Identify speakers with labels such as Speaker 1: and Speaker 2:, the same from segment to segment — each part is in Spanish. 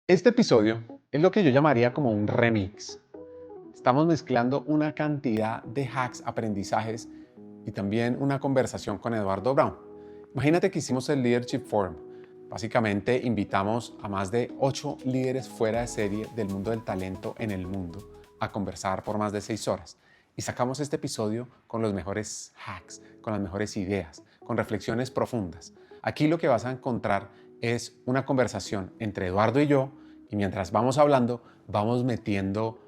Speaker 1: Este episodio es lo que yo llamaría como un remix. Estamos mezclando una cantidad de hacks, aprendizajes y también una conversación con Eduardo Brown. Imagínate que hicimos el Leadership Forum. Básicamente invitamos a más de 8 líderes fuera de serie del mundo del talento en el mundo a conversar por más de 6 horas. Y sacamos este episodio con los mejores hacks, con las mejores ideas, con reflexiones profundas. Aquí lo que vas a encontrar es una conversación entre Eduardo y yo, y mientras vamos hablando, vamos metiendo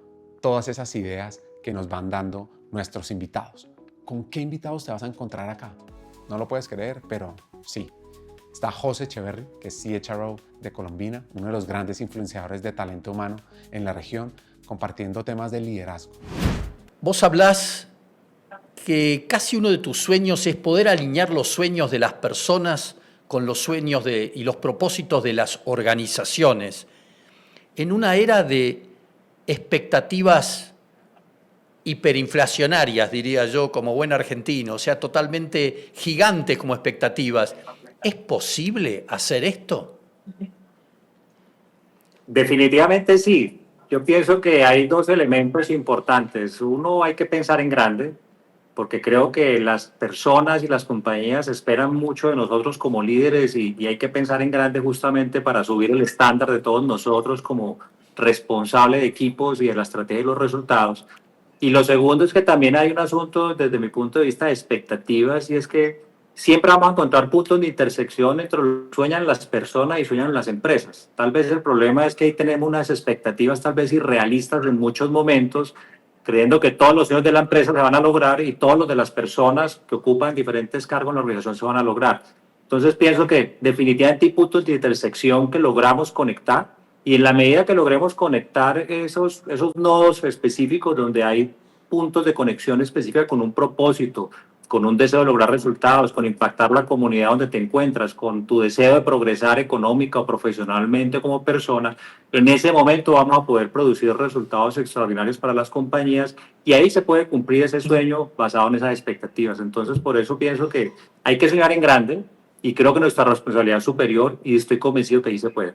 Speaker 1: todas esas ideas que nos van dando nuestros invitados. ¿Con qué invitados te vas a encontrar acá? No lo puedes creer, pero sí. Está José Echeverry, que es CHRO de Colombina, uno de los grandes influenciadores de talento humano en la región, compartiendo temas de liderazgo.
Speaker 2: Vos hablás que casi uno de tus sueños es poder alinear los sueños de las personas con los sueños y los propósitos de las organizaciones. En una era de expectativas hiperinflacionarias, diría yo, como buen argentino, o sea, totalmente gigantes como expectativas, ¿es posible hacer esto?
Speaker 3: Definitivamente sí. Yo pienso que hay dos elementos importantes. Uno, hay que pensar en grande, porque creo que las personas y las compañías esperan mucho de nosotros como líderes y hay que pensar en grande justamente para subir el estándar de todos nosotros como responsable de equipos y de la estrategia y los resultados. Y lo segundo es que también hay un asunto desde mi punto de vista de expectativas y es que siempre vamos a encontrar puntos de intersección entre lo que sueñan las personas y sueñan las empresas. Tal vez el problema es que ahí tenemos unas expectativas tal vez irrealistas en muchos momentos, creyendo que todos los sueños de la empresa se van a lograr y todos los de las personas que ocupan diferentes cargos en la organización se van a lograr. Entonces pienso que definitivamente hay puntos de intersección que logramos conectar y en la medida que logremos conectar esos nodos específicos donde hay puntos de conexión específica con un propósito, con un deseo de lograr resultados, con impactar la comunidad donde te encuentras, con tu deseo de progresar económica o profesionalmente como persona, en ese momento vamos a poder producir resultados extraordinarios para las compañías y ahí se puede cumplir ese sueño basado en esas expectativas. Entonces, por eso pienso que hay que soñar en grande y creo que nuestra responsabilidad es superior y estoy convencido que ahí se puede.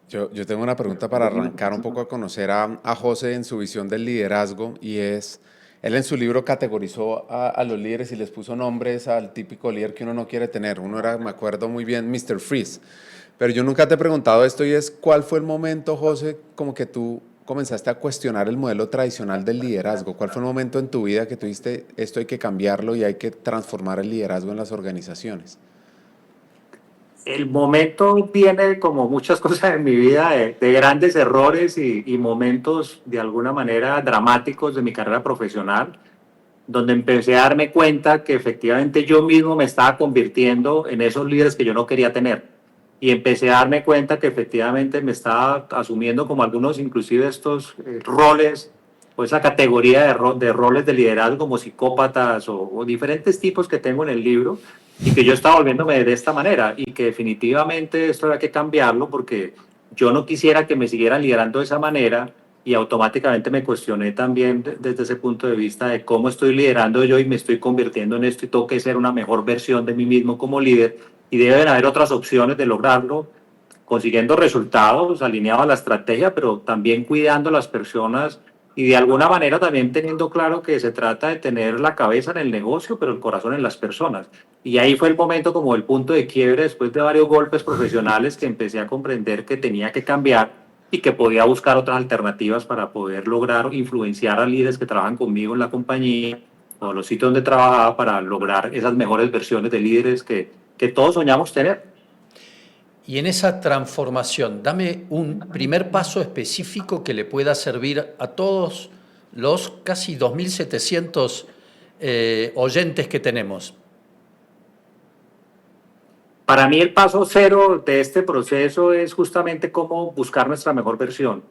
Speaker 1: Yo tengo una pregunta para arrancar un poco a conocer a José en su visión del liderazgo y es, él en su libro categorizó a los líderes y les puso nombres al típico líder que uno no quiere tener. Uno era, me acuerdo muy bien, Mr. Freeze. Pero yo nunca te he preguntado esto y es, ¿cuál fue el momento, José, como que tú comenzaste a cuestionar el modelo tradicional del liderazgo? ¿Cuál fue el momento en tu vida que tú dijiste, esto hay que cambiarlo y hay que transformar el liderazgo en las organizaciones?
Speaker 3: El momento viene como muchas cosas en mi vida de grandes errores y momentos de alguna manera dramáticos de mi carrera profesional, donde empecé a darme cuenta que efectivamente yo mismo me estaba convirtiendo en esos líderes que yo no quería tener. Y empecé a darme cuenta que efectivamente me estaba asumiendo como algunos, inclusive estos roles, o esa categoría de roles de liderazgo como psicópatas o diferentes tipos que tengo en el libro y que yo estaba volviéndome de esta manera y que definitivamente esto había que cambiarlo porque yo no quisiera que me siguieran liderando de esa manera y automáticamente me cuestioné también desde ese punto de vista de cómo estoy liderando yo y me estoy convirtiendo en esto y tengo que ser una mejor versión de mí mismo como líder y deben haber otras opciones de lograrlo consiguiendo resultados alineados a la estrategia, pero también cuidando a las personas y de alguna manera también teniendo claro que se trata de tener la cabeza en el negocio, pero el corazón en las personas. Y ahí fue el momento como el punto de quiebre después de varios golpes profesionales que empecé a comprender que tenía que cambiar y que podía buscar otras alternativas para poder lograr influenciar a líderes que trabajan conmigo en la compañía o los sitios donde trabajaba para lograr esas mejores versiones de líderes que todos soñamos tener.
Speaker 2: Y en esa transformación, dame un primer paso específico que le pueda servir a todos los casi 2.700 oyentes que tenemos.
Speaker 3: Para mí el paso cero de este proceso es justamente cómo buscar nuestra mejor versión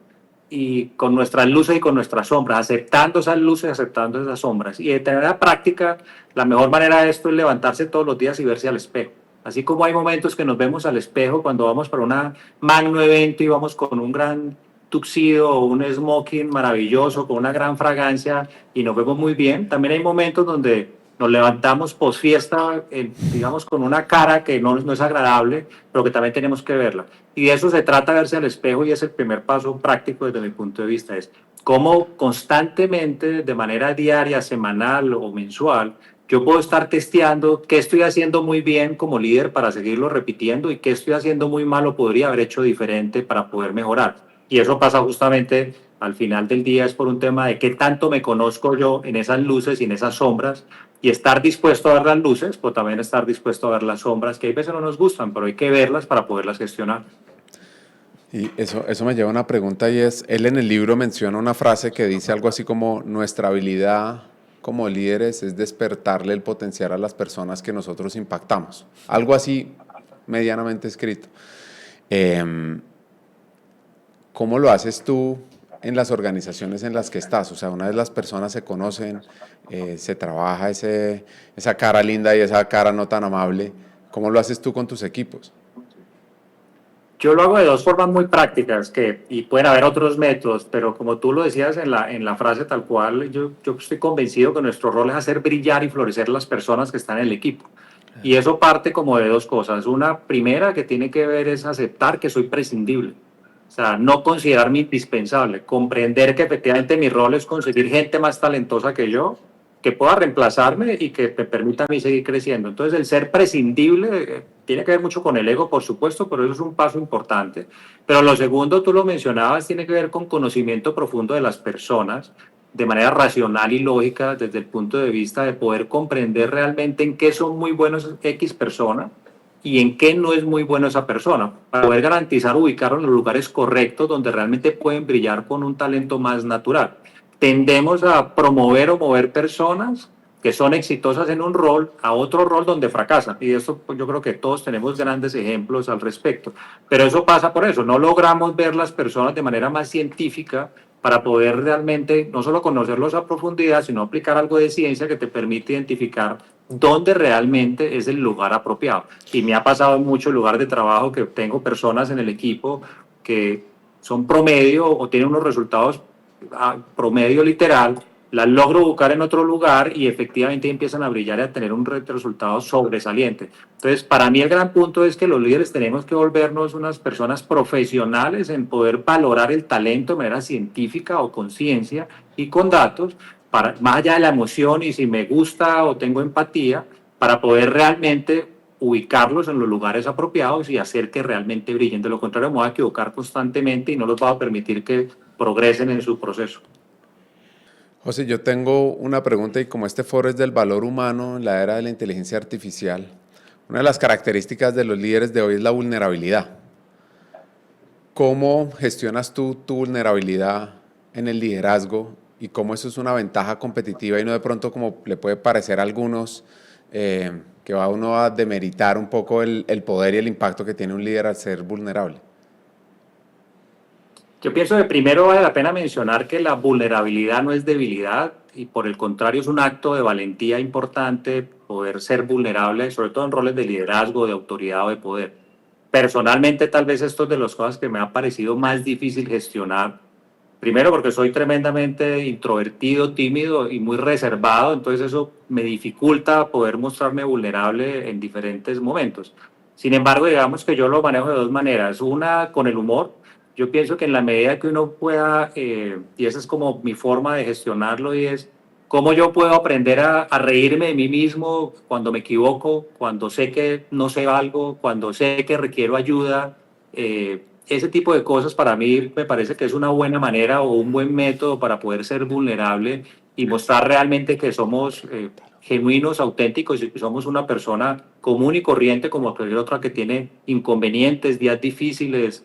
Speaker 3: y con nuestras luces y con nuestras sombras, aceptando esas luces, aceptando esas sombras. Y de tener práctica, la mejor manera de esto es levantarse todos los días y verse al espejo. Así como hay momentos que nos vemos al espejo cuando vamos para un magno evento y vamos con un gran tuxedo o un smoking maravilloso, con una gran fragancia y nos vemos muy bien, también hay momentos donde nos levantamos post fiesta, digamos, con una cara que no es agradable, pero que también tenemos que verla. Y de eso se trata, verse al espejo, y es el primer paso práctico desde mi punto de vista, es cómo constantemente, de manera diaria, semanal o mensual, yo puedo estar testeando qué estoy haciendo muy bien como líder para seguirlo repitiendo y qué estoy haciendo muy mal o podría haber hecho diferente para poder mejorar. Y eso pasa justamente al final del día, es por un tema de qué tanto me conozco yo en esas luces y en esas sombras, y estar dispuesto a ver las luces, pero también estar dispuesto a ver las sombras, que a veces no nos gustan, pero hay que verlas para poderlas gestionar.
Speaker 1: Y eso me lleva a una pregunta y es, él en el libro menciona una frase que dice algo así como nuestra habilidad como líderes es despertarle el potencial a las personas que nosotros impactamos. Algo así medianamente escrito. ¿Cómo lo haces tú en las organizaciones en las que estás? O sea, una vez las personas se conocen, se trabaja esa cara linda y esa cara no tan amable, ¿cómo lo haces tú con tus equipos?
Speaker 3: Yo lo hago de dos formas muy prácticas, y pueden haber otros métodos, pero como tú lo decías en la frase tal cual, yo estoy convencido que nuestro rol es hacer brillar y florecer las personas que están en el equipo. Y eso parte como de dos cosas. Una primera que tiene que ver es aceptar que soy prescindible. O sea, no considerarme indispensable, comprender que efectivamente mi rol es conseguir gente más talentosa que yo, que pueda reemplazarme y que me permita a mí seguir creciendo. Entonces, el ser prescindible tiene que ver mucho con el ego, por supuesto, pero eso es un paso importante. Pero lo segundo, tú lo mencionabas, tiene que ver con conocimiento profundo de las personas, de manera racional y lógica, desde el punto de vista de poder comprender realmente en qué son muy buenos X personas y en qué no es muy bueno esa persona, para poder garantizar ubicarlo en los lugares correctos donde realmente pueden brillar con un talento más natural. Tendemos a promover o mover personas que son exitosas en un rol a otro rol donde fracasan. Y eso, pues, yo creo que todos tenemos grandes ejemplos al respecto. Pero eso pasa por eso, no logramos ver las personas de manera más científica para poder realmente no solo conocerlos a profundidad, sino aplicar algo de ciencia que te permite identificar dónde realmente es el lugar apropiado. Y me ha pasado en muchos lugares de trabajo que tengo personas en el equipo que son promedio o tienen unos resultados promedio literal, las logro buscar en otro lugar y efectivamente empiezan a brillar y a tener un resultado sobresaliente. Entonces, para mí el gran punto es que los líderes tenemos que volvernos unas personas profesionales en poder valorar el talento de manera científica o con ciencia y con datos, más allá de la emoción y si me gusta o tengo empatía, para poder realmente ubicarlos en los lugares apropiados y hacer que realmente brillen. De lo contrario, me voy a equivocar constantemente y no los va a permitir que progresen en su proceso.
Speaker 1: José, yo tengo una pregunta y como este foro es del valor humano en la era de la inteligencia artificial, una de las características de los líderes de hoy es la vulnerabilidad. ¿Cómo gestionas tú tu vulnerabilidad en el liderazgo y cómo eso es una ventaja competitiva y no de pronto como le puede parecer a algunos que va uno a demeritar un poco el poder y el impacto que tiene un líder al ser vulnerable?
Speaker 3: Yo pienso que primero vale la pena mencionar que la vulnerabilidad no es debilidad y por el contrario es un acto de valentía importante poder ser vulnerable, sobre todo en roles de liderazgo, de autoridad o de poder. Personalmente, tal vez esto es de las cosas que me ha parecido más difícil gestionar. Primero porque soy tremendamente introvertido, tímido y muy reservado, entonces eso me dificulta poder mostrarme vulnerable en diferentes momentos. Sin embargo, digamos que yo lo manejo de dos maneras. Una, con el humor. Yo pienso que en la medida que uno pueda, y esa es como mi forma de gestionarlo, y es cómo yo puedo aprender a reírme de mí mismo cuando me equivoco, cuando sé que no sé algo, cuando sé que requiero ayuda. Ese tipo de cosas para mí me parece que es una buena manera o un buen método para poder ser vulnerable y mostrar realmente que somos genuinos, auténticos y que somos una persona común y corriente como cualquier otra que tiene inconvenientes, días difíciles,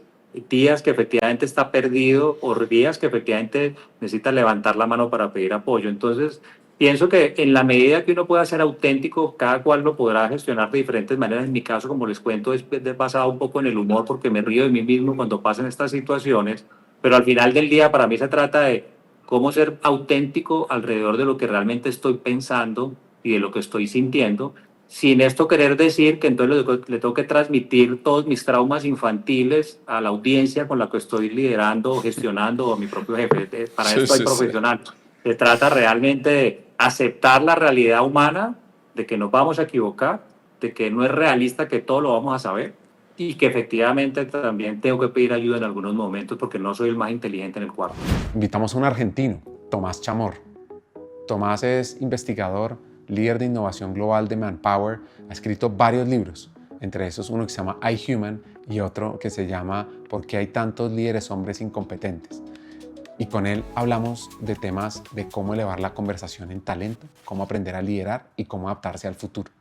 Speaker 3: días que efectivamente está perdido o días que efectivamente necesita levantar la mano para pedir apoyo. Entonces, pienso que en la medida que uno pueda ser auténtico, cada cual lo podrá gestionar de diferentes maneras. En mi caso, como les cuento, es basado un poco en el humor porque me río de mí mismo cuando pasan estas situaciones, pero al final del día para mí se trata de cómo ser auténtico alrededor de lo que realmente estoy pensando y de lo que estoy sintiendo, sin esto querer decir que entonces le tengo que transmitir todos mis traumas infantiles a la audiencia con la que estoy liderando o gestionando o a mi propio jefe. Para
Speaker 1: Sí,
Speaker 3: esto hay
Speaker 1: sí, sí.
Speaker 3: profesionales. Se trata realmente de aceptar la realidad humana de que nos vamos a equivocar, de que no es realista que todo lo vamos a saber y que efectivamente también tengo que pedir ayuda en algunos momentos porque no soy el más inteligente en el cuarto.
Speaker 1: Invitamos a un argentino, Tomás Chamorro. Tomás es investigador, líder de innovación global de Manpower, ha escrito varios libros, entre esos uno que se llama iHuman y otro que se llama ¿Por qué hay tantos líderes hombres incompetentes? Y con él hablamos de temas de cómo elevar la conversación en talento, cómo aprender a liderar y cómo adaptarse al futuro.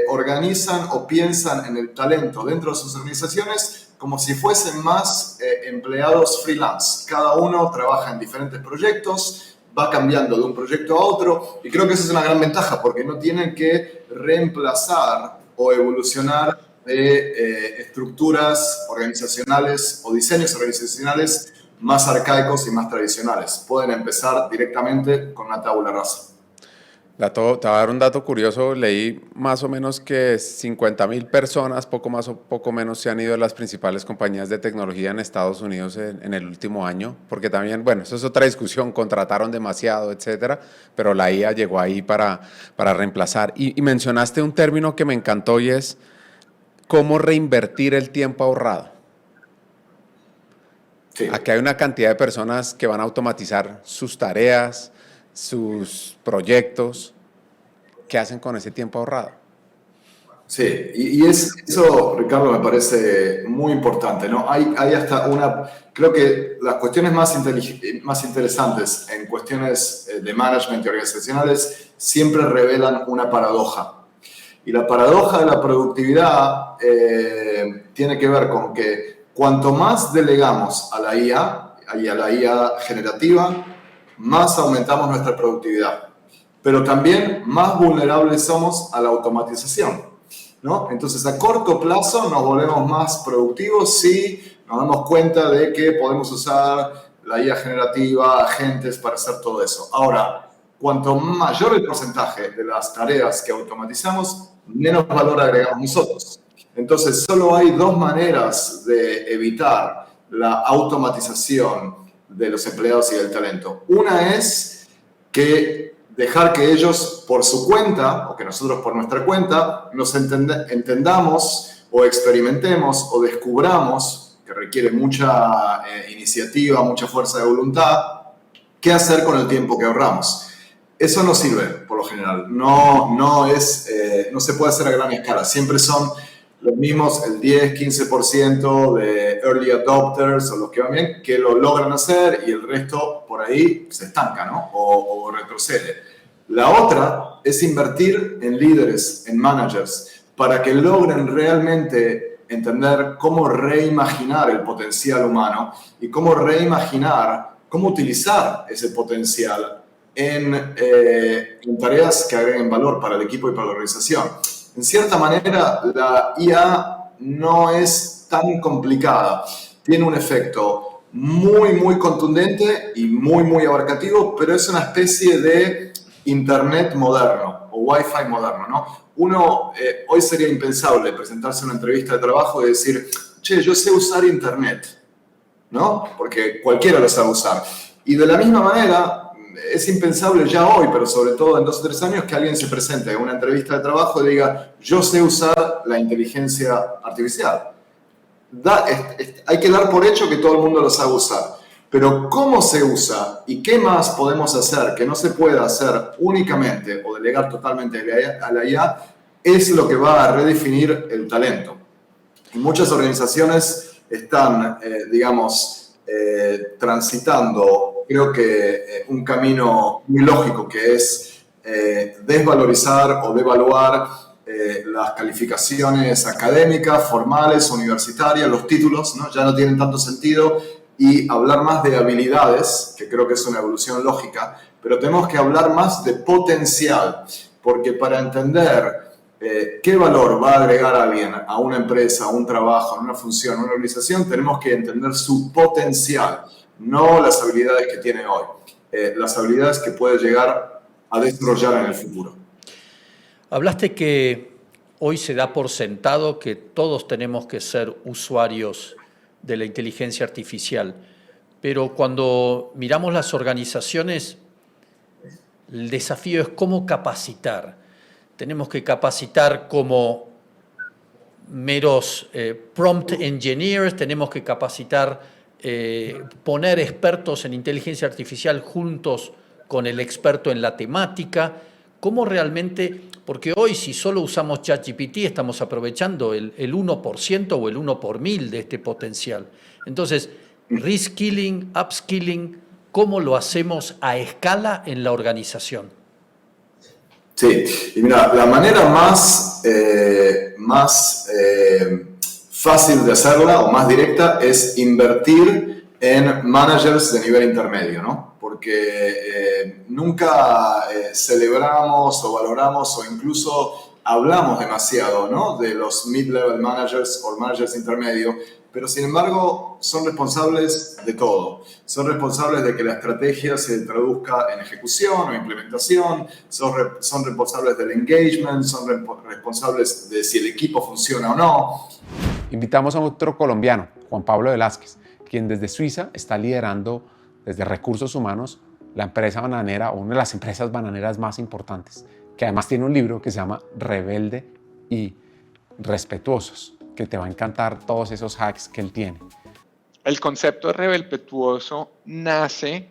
Speaker 4: Organizan o piensan en el talento dentro de sus organizaciones como si fuesen más empleados freelance. Cada uno trabaja en diferentes proyectos, va cambiando de un proyecto a otro y creo que esa es una gran ventaja porque no tienen que reemplazar o evolucionar de estructuras organizacionales o diseños organizacionales más arcaicos y más tradicionales. Pueden empezar directamente con una tabula rasa.
Speaker 1: Te voy a dar un dato curioso, leí más o menos que 50.000 personas, poco más o poco menos, se han ido a las principales compañías de tecnología en Estados Unidos en el último año, porque también, bueno, eso es otra discusión, contrataron demasiado, etcétera, pero la IA llegó ahí para reemplazar. Y mencionaste un término que me encantó y es cómo reinvertir el tiempo ahorrado.
Speaker 4: Sí.
Speaker 1: Aquí hay una cantidad de personas que van a automatizar sus tareas, sus proyectos. ¿Qué hacen con ese tiempo ahorrado?
Speaker 4: Sí, y eso, Ricardo, me parece muy importante, ¿no? Hay hasta creo que las cuestiones más interesantes en cuestiones de management y organizacionales siempre revelan una paradoja. Y la paradoja de la productividad tiene que ver con que cuanto más delegamos a la IA y a la IA generativa, más aumentamos nuestra productividad. Pero también más vulnerables somos a la automatización, ¿no? Entonces, a corto plazo nos volvemos más productivos si nos damos cuenta de que podemos usar la IA generativa, agentes para hacer todo eso. Ahora, cuanto mayor el porcentaje de las tareas que automatizamos, menos valor agregamos nosotros. Entonces, solo hay dos maneras de evitar la automatización de los empleados y del talento. Una es que dejar que ellos por su cuenta, o que nosotros por nuestra cuenta, nos entendamos o experimentemos o descubramos, que requiere mucha iniciativa, mucha fuerza de voluntad, qué hacer con el tiempo que ahorramos. Eso no sirve, por lo general. No se puede hacer a gran escala. Siempre son los mismos, el 10-15% de early adopters o los que van bien, que lo logran hacer y el resto por ahí se estanca, ¿no? O retrocede. La otra es invertir en líderes, en managers, para que logren realmente entender cómo reimaginar el potencial humano y cómo reimaginar, cómo utilizar ese potencial en tareas que agreguen valor para el equipo y para la organización. En cierta manera, la IA no es tan complicada. Tiene un efecto muy contundente y muy abarcativo, pero es una especie de Internet moderno o Wi-Fi moderno, ¿no? Hoy sería impensable presentarse en una entrevista de trabajo y decir, che, yo sé usar Internet, ¿no? Porque cualquiera lo sabe usar. Y de la misma manera, es impensable ya hoy, pero sobre todo en 2 o 3 años, que alguien se presente en una entrevista de trabajo y diga, yo sé usar la inteligencia artificial. Hay que dar por hecho que todo el mundo lo sabe usar. Pero cómo se usa y qué más podemos hacer que no se pueda hacer únicamente o delegar totalmente a la IA es lo que va a redefinir el talento. Y muchas organizaciones están, transitando, creo que un camino muy lógico que es desvalorizar o devaluar las calificaciones académicas, formales, universitarias, los títulos, ¿no? Ya no tienen tanto sentido y hablar más de habilidades, que creo que es una evolución lógica, pero tenemos que hablar más de potencial, porque para entender qué valor va a agregar alguien a una empresa, a un trabajo, a una función, a una organización, tenemos que entender su potencial, no las habilidades que tiene hoy, las habilidades que puede llegar a desarrollar en el futuro.
Speaker 2: Hablaste que hoy se da por sentado que todos tenemos que ser usuarios de la inteligencia artificial, pero cuando miramos las organizaciones, el desafío es cómo capacitar. tenemos que capacitar como meros prompt engineers, tenemos que capacitar, poner expertos en inteligencia artificial juntos con el experto en la temática. ¿Cómo realmente? Porque hoy si solo usamos ChatGPT estamos aprovechando el 1% o el 1 por 1000 de este potencial. Entonces, reskilling, upskilling, ¿cómo lo hacemos a escala en la organización?
Speaker 4: Sí, y mira, la manera más fácil de hacerla o más directa es invertir en managers de nivel intermedio, ¿no? Porque nunca celebramos o valoramos o incluso hablamos demasiado, ¿no? De los mid-level managers o managers intermedios, pero sin embargo son responsables de todo. Son responsables de que la estrategia se traduzca en ejecución o implementación, son responsables del engagement, son responsables de si el equipo funciona o no.
Speaker 1: Invitamos a otro colombiano, Juan Pablo Velázquez, quien desde Suiza está liderando desde recursos humanos la empresa bananera o una de las empresas bananeras más importantes, que además tiene un libro que se llama Rebelde y Respetuosos, que te va a encantar todos esos hacks que él tiene.
Speaker 5: El concepto de rebelpetuoso nace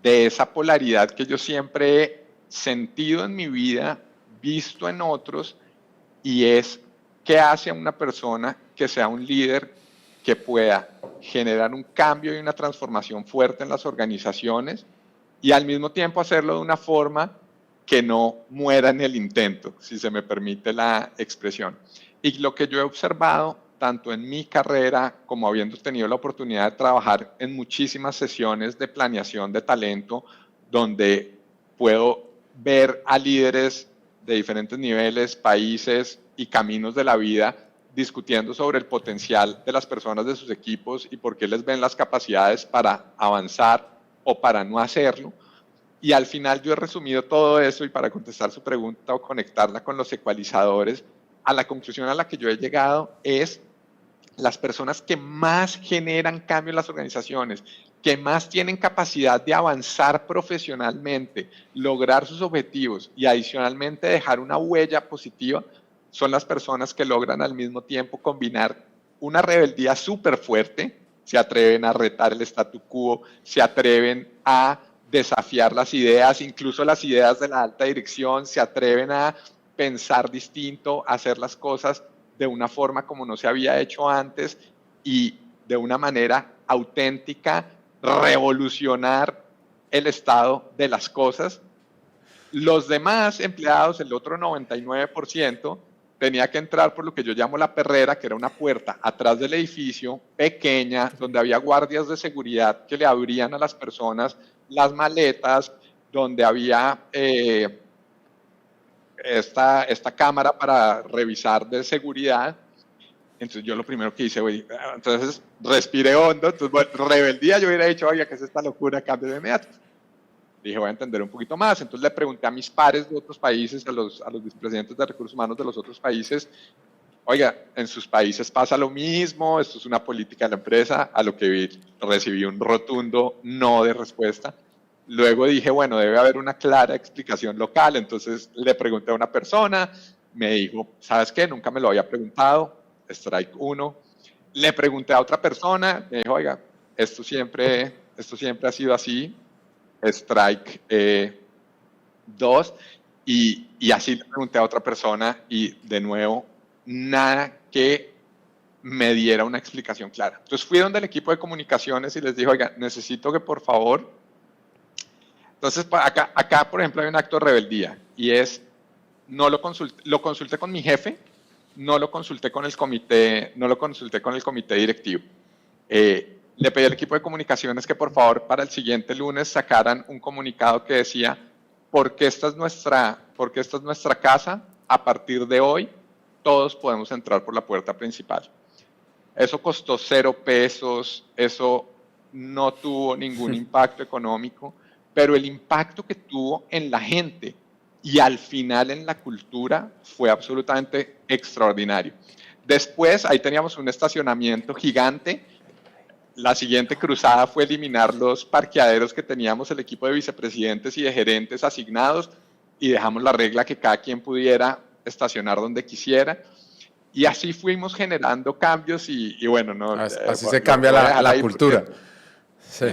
Speaker 5: de esa polaridad que yo siempre he sentido en mi vida, visto en otros, y es qué hace a una persona que sea un líder que pueda generar un cambio y una transformación fuerte en las organizaciones y al mismo tiempo hacerlo de una forma que no muera en el intento, si se me permite la expresión. Y lo que yo he observado, tanto en mi carrera como habiendo tenido la oportunidad de trabajar en muchísimas sesiones de planeación de talento, donde puedo ver a líderes de diferentes niveles, países y caminos de la vida discutiendo sobre el potencial de las personas de sus equipos y por qué les ven las capacidades para avanzar o para no hacerlo. Y al final yo he resumido todo eso y para contestar su pregunta o conectarla con los ecualizadores, a la conclusión a la que yo he llegado es las personas que más generan cambio en las organizaciones, que más tienen capacidad de avanzar profesionalmente, lograr sus objetivos y adicionalmente dejar una huella positiva, son las personas que logran al mismo tiempo combinar una rebeldía súper fuerte, se atreven a retar el statu quo, se atreven a desafiar las ideas, incluso las ideas de la alta dirección, se atreven a pensar distinto, hacer las cosas de una forma como no se había hecho antes y de una manera auténtica, revolucionar el estado de las cosas. Los demás empleados, el otro 99%, tenía que entrar por lo que yo llamo la perrera, que era una puerta atrás del edificio, pequeña, donde había guardias de seguridad que le abrían a las personas las maletas, donde había esta cámara para revisar de seguridad. Entonces yo lo primero que hice, entonces respiré hondo, entonces bueno, rebeldía, yo hubiera dicho, oiga, ¿qué es esta locura? Cambio de inmediato. Dije, voy a entender un poquito más. Entonces le pregunté a mis pares de otros países, a los vicepresidentes de recursos humanos de los otros países, oiga, ¿en sus países pasa lo mismo? ¿Esto es una política de la empresa? A lo que recibí un rotundo no de respuesta. Luego dije, bueno, debe haber una clara explicación local. Entonces le pregunté a una persona, me dijo, ¿sabes qué? Nunca me lo había preguntado, strike 1. Le pregunté a otra persona, me dijo, oiga, esto siempre ha sido así, strike 2. Y así le pregunté a otra persona y de nuevo, nada que me diera una explicación clara. Entonces fui donde el equipo de comunicaciones y les dije, oiga, necesito que por favor... Entonces acá por ejemplo hay un acto de rebeldía y es, no lo consulté con mi jefe, no lo consulté con el comité directivo. Le pedí al equipo de comunicaciones que por favor para el siguiente lunes sacaran un comunicado que decía, porque esta es nuestra casa, a partir de hoy todos podemos entrar por la puerta principal. Eso costó 0 pesos, eso no tuvo ningún impacto económico, pero el impacto que tuvo en la gente y al final en la cultura fue absolutamente extraordinario. Después, ahí teníamos un estacionamiento gigante. La siguiente cruzada fue eliminar los parqueaderos que teníamos el equipo de vicepresidentes y de gerentes asignados. y dejamos la regla que cada quien pudiera estacionar donde quisiera. Y así fuimos generando cambios y bueno, no,
Speaker 1: así se cambia la cultura. Sí.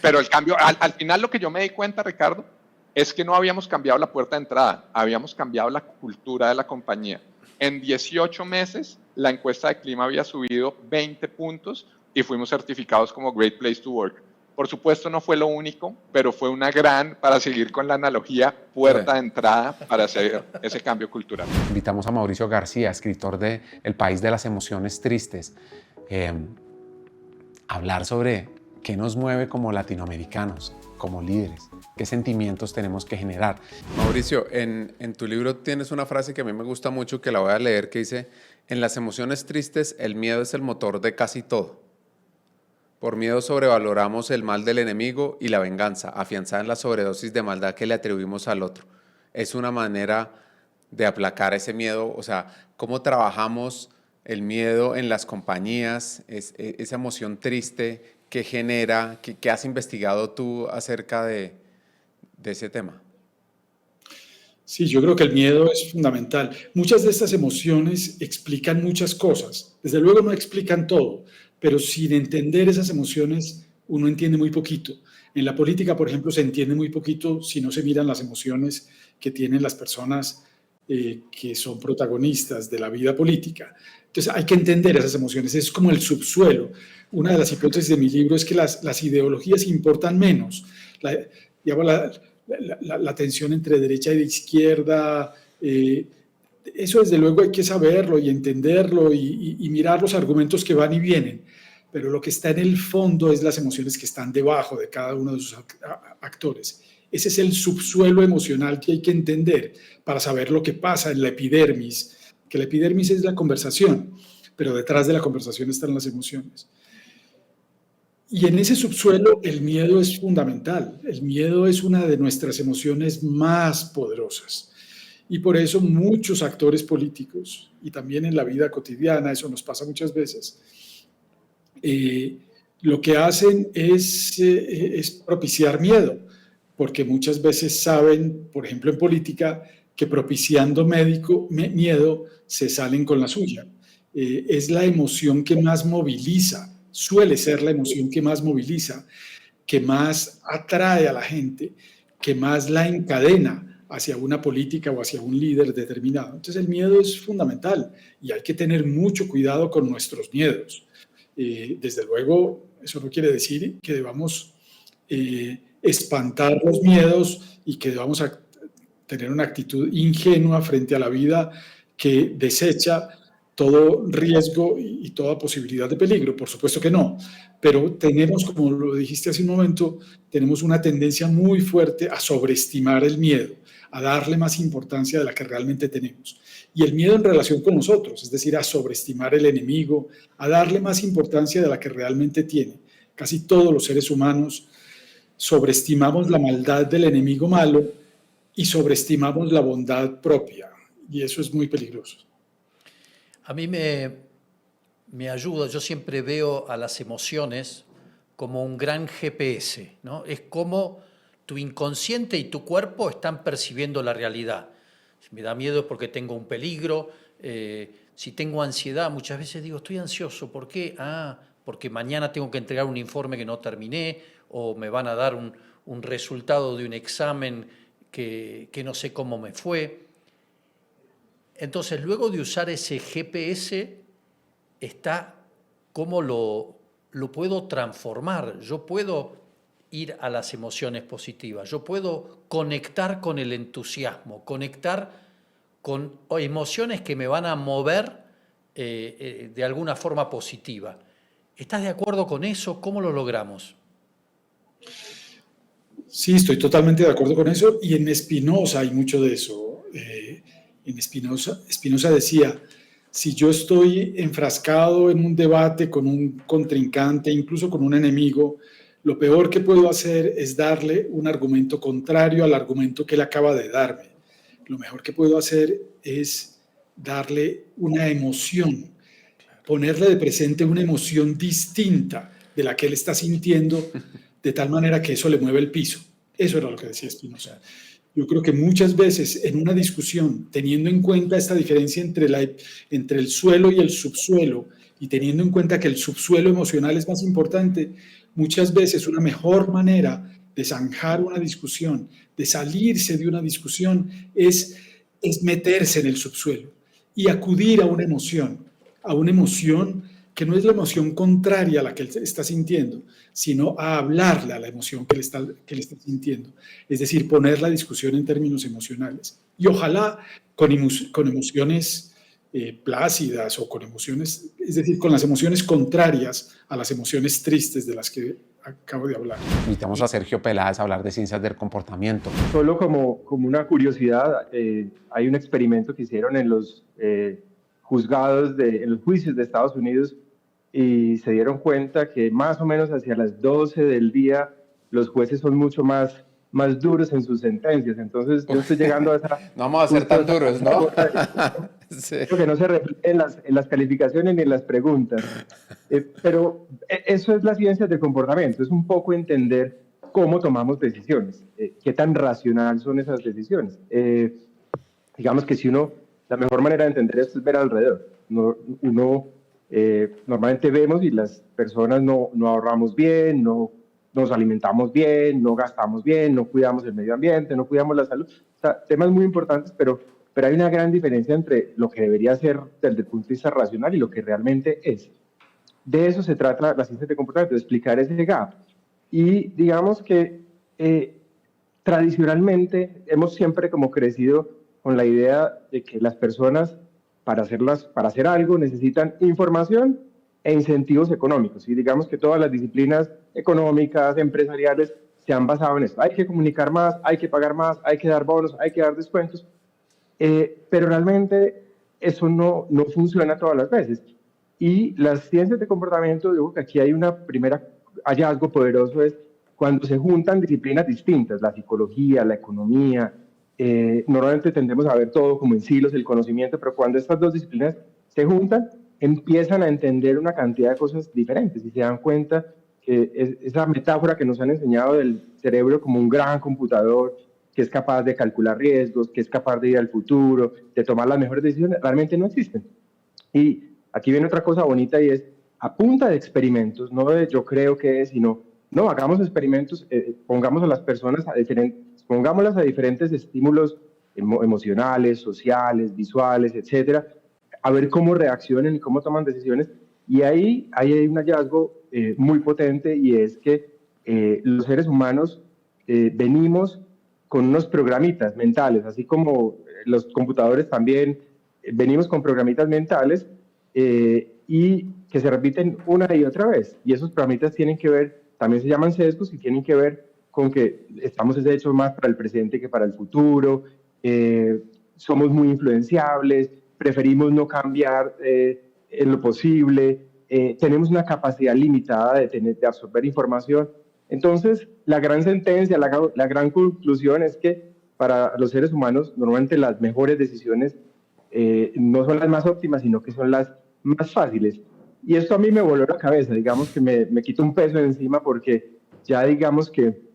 Speaker 5: Pero el cambio, al final lo que yo me di cuenta, Ricardo, es que no habíamos cambiado la puerta de entrada, habíamos cambiado la cultura de la compañía. En 18 meses, la encuesta de clima había subido 20 puntos y fuimos certificados como Great Place to Work. Por supuesto, no fue lo único, pero fue una gran, para seguir con la analogía, puerta de entrada para hacer ese cambio cultural.
Speaker 1: Invitamos a Mauricio García, escritor de El País de las Emociones Tristes, a hablar sobre qué nos mueve como latinoamericanos, como líderes, qué sentimientos tenemos que generar. Mauricio, en tu libro tienes una frase que a mí me gusta mucho, que la voy a leer, que dice: en las emociones tristes, el miedo es el motor de casi todo. Por miedo sobrevaloramos el mal del enemigo y la venganza, afianzada en la sobredosis de maldad que le atribuimos al otro. Es una manera de aplacar ese miedo, o sea, cómo trabajamos el miedo en las compañías, esa emoción triste que genera, que has investigado tú acerca de ese tema.
Speaker 6: Sí, yo creo que el miedo es fundamental. Muchas de estas emociones explican muchas cosas. Desde luego no explican todo, pero sin entender esas emociones uno entiende muy poquito. En la política, por ejemplo, se entiende muy poquito si no se miran las emociones que tienen las personas que son protagonistas de la vida política. Entonces hay que entender esas emociones, es como el subsuelo. Una de las hipótesis de mi libro es que las ideologías importan menos. La tensión entre derecha y izquierda, eso desde luego hay que saberlo y entenderlo y mirar los argumentos que van y vienen, pero lo que está en el fondo es las emociones que están debajo de cada uno de sus actores. Ese es el subsuelo emocional que hay que entender para saber lo que pasa en la epidermis, que la epidermis es la conversación, pero detrás de la conversación están las emociones. Y en ese subsuelo el miedo es fundamental. El miedo es una de nuestras emociones más poderosas. Y por eso muchos actores políticos, y también en la vida cotidiana, eso nos pasa muchas veces, lo que hacen es propiciar miedo, porque muchas veces saben, por ejemplo en política, que propiciando miedo se salen con la suya. Es la emoción que más moviliza, suele ser la emoción que más moviliza, que más atrae a la gente, que más la encadena hacia una política o hacia un líder determinado. Entonces el miedo es fundamental y hay que tener mucho cuidado con nuestros miedos. Desde luego, eso no quiere decir que debamos espantar los miedos y que debamos tener una actitud ingenua frente a la vida que desecha todo riesgo y toda posibilidad de peligro. Por supuesto que no, pero tenemos, como lo dijiste hace un momento, tenemos una tendencia muy fuerte a sobreestimar el miedo, a darle más importancia de la que realmente tenemos. Y el miedo en relación con nosotros, es decir, a sobreestimar el enemigo, a darle más importancia de la que realmente tiene. Casi todos los seres humanos sobreestimamos la maldad del enemigo malo y sobreestimamos la bondad propia. Y eso es muy peligroso.
Speaker 2: A mí me ayuda, yo siempre veo a las emociones como un gran GPS, ¿no? Es como tu inconsciente y tu cuerpo están percibiendo la realidad. Si me da miedo es porque tengo un peligro, si tengo ansiedad, muchas veces digo, estoy ansioso, ¿por qué? Porque mañana tengo que entregar un informe que no terminé, o me van a dar un resultado de un examen que no sé cómo me fue. Entonces, luego de usar ese GPS, está cómo lo puedo transformar. Yo puedo ir a las emociones positivas, yo puedo conectar con el entusiasmo, conectar con emociones que me van a mover de alguna forma positiva. ¿Estás de acuerdo con eso? ¿Cómo lo logramos?
Speaker 6: Sí, estoy totalmente de acuerdo con eso, y en Spinoza hay mucho de eso. En Spinoza decía, si yo estoy enfrascado en un debate con un contrincante, incluso con un enemigo, lo peor que puedo hacer es darle un argumento contrario al argumento que él acaba de darme. Lo mejor que puedo hacer es darle una emoción, ponerle de presente una emoción distinta de la que él está sintiendo, de tal manera que eso le mueve el piso. Eso era lo que decía Spinoza. Yo creo que muchas veces en una discusión, teniendo en cuenta esta diferencia entre el suelo y el subsuelo, y teniendo en cuenta que el subsuelo emocional es más importante, muchas veces una mejor manera de zanjar una discusión, de salirse de una discusión, es meterse en el subsuelo y acudir a una emoción que no es la emoción contraria a la que él está sintiendo, sino a hablarle a la emoción que él está sintiendo. Es decir, poner la discusión en términos emocionales. Y ojalá con emociones plácidas o con emociones, es decir, con las emociones contrarias a las emociones tristes de las que acabo de hablar.
Speaker 1: Invitamos a Sergio Peláez a hablar de ciencias del comportamiento.
Speaker 7: Solo como una curiosidad, hay un experimento que hicieron en los juzgados, en los juicios de Estados Unidos, y se dieron cuenta que más o menos hacia las 12 del día los jueces son mucho más duros en sus sentencias. Entonces yo estoy llegando a esa...
Speaker 1: No vamos a ser tan duros, ¿no?
Speaker 7: Sí. Que no se refleje en las calificaciones ni en las preguntas. Pero eso es la ciencia del comportamiento, es un poco entender cómo tomamos decisiones, qué tan racional son esas decisiones. Digamos que la mejor manera de entender esto es ver alrededor. Normalmente vemos y las personas no ahorramos bien, no nos alimentamos bien, no gastamos bien, no cuidamos el medio ambiente, no cuidamos la salud. O sea, temas muy importantes, pero hay una gran diferencia entre lo que debería ser desde el punto de vista racional y lo que realmente es. De eso se trata la ciencia de comportamiento, de explicar ese gap. Y digamos que tradicionalmente hemos siempre como crecido con la idea de que las personas para hacer algo necesitan información e incentivos económicos. Y digamos que todas las disciplinas económicas, empresariales, se han basado en esto. Hay que comunicar más, hay que pagar más, hay que dar bonos, hay que dar descuentos. Pero realmente eso no funciona todas las veces. Y las ciencias de comportamiento, digo que aquí hay una primera hallazgo poderoso, es cuando se juntan disciplinas distintas, la psicología, la economía. Normalmente tendemos a ver todo como en silos, el conocimiento, pero cuando estas dos disciplinas se juntan, empiezan a entender una cantidad de cosas diferentes y se dan cuenta que esa metáfora que nos han enseñado del cerebro como un gran computador, que es capaz de calcular riesgos, que es capaz de ir al futuro, de tomar las mejores decisiones, realmente no existen. Y aquí viene otra cosa bonita y es, a punta de experimentos, no de yo creo que es, sino, no, hagamos experimentos, pongamos a las personas pongámoslas a diferentes estímulos emocionales, sociales, visuales, etcétera, a ver cómo reaccionan y cómo toman decisiones. Y ahí hay un hallazgo muy potente, y es que los seres humanos venimos con unos programitas mentales, así como los computadores también venimos con programitas mentales y que se repiten una y otra vez. Y esos programitas tienen que ver, también se llaman sesgos, y tienen que ver con que estamos hechos más para el presente que para el futuro, somos muy influenciables, preferimos no cambiar en lo posible, tenemos una capacidad limitada de absorber información. Entonces, la gran sentencia, la gran conclusión es que para los seres humanos normalmente las mejores decisiones no son las más óptimas, sino que son las más fáciles. Y esto a mí me voló la cabeza, digamos que me quitó un peso de encima, porque ya digamos que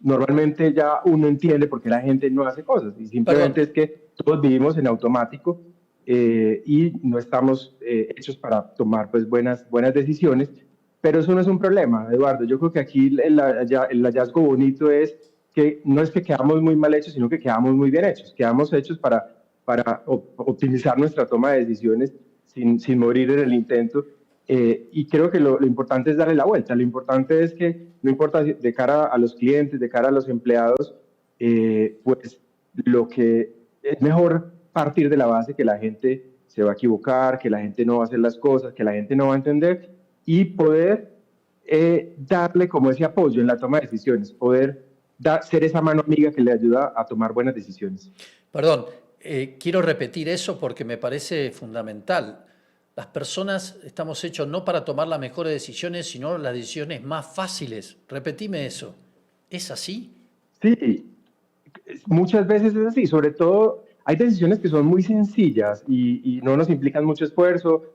Speaker 7: normalmente ya uno entiende por qué la gente no hace cosas, y simplemente es que todos vivimos en automático y no estamos hechos para tomar pues buenas decisiones. Pero eso no es un problema, Eduardo. Yo creo que aquí el hallazgo bonito es que no es que quedamos muy mal hechos, sino que quedamos muy bien hechos. Quedamos hechos para optimizar nuestra toma de decisiones sin morir en el intento. Y creo que lo importante es darle la vuelta. Lo importante es que no importa de cara a los clientes, de cara a los empleados, pues lo que es mejor partir de la base que la gente se va a equivocar, que la gente no va a hacer las cosas, que la gente no va a entender, y poder darle como ese apoyo en la toma de decisiones, poder ser esa mano amiga que le ayuda a tomar buenas decisiones.
Speaker 2: Perdón, quiero repetir eso porque me parece fundamental. Las personas estamos hechos no para tomar las mejores decisiones, sino las decisiones más fáciles. Repetime eso. ¿Es así?
Speaker 7: Sí, muchas veces es así. Sobre todo, hay decisiones que son muy sencillas y no nos implican mucho esfuerzo,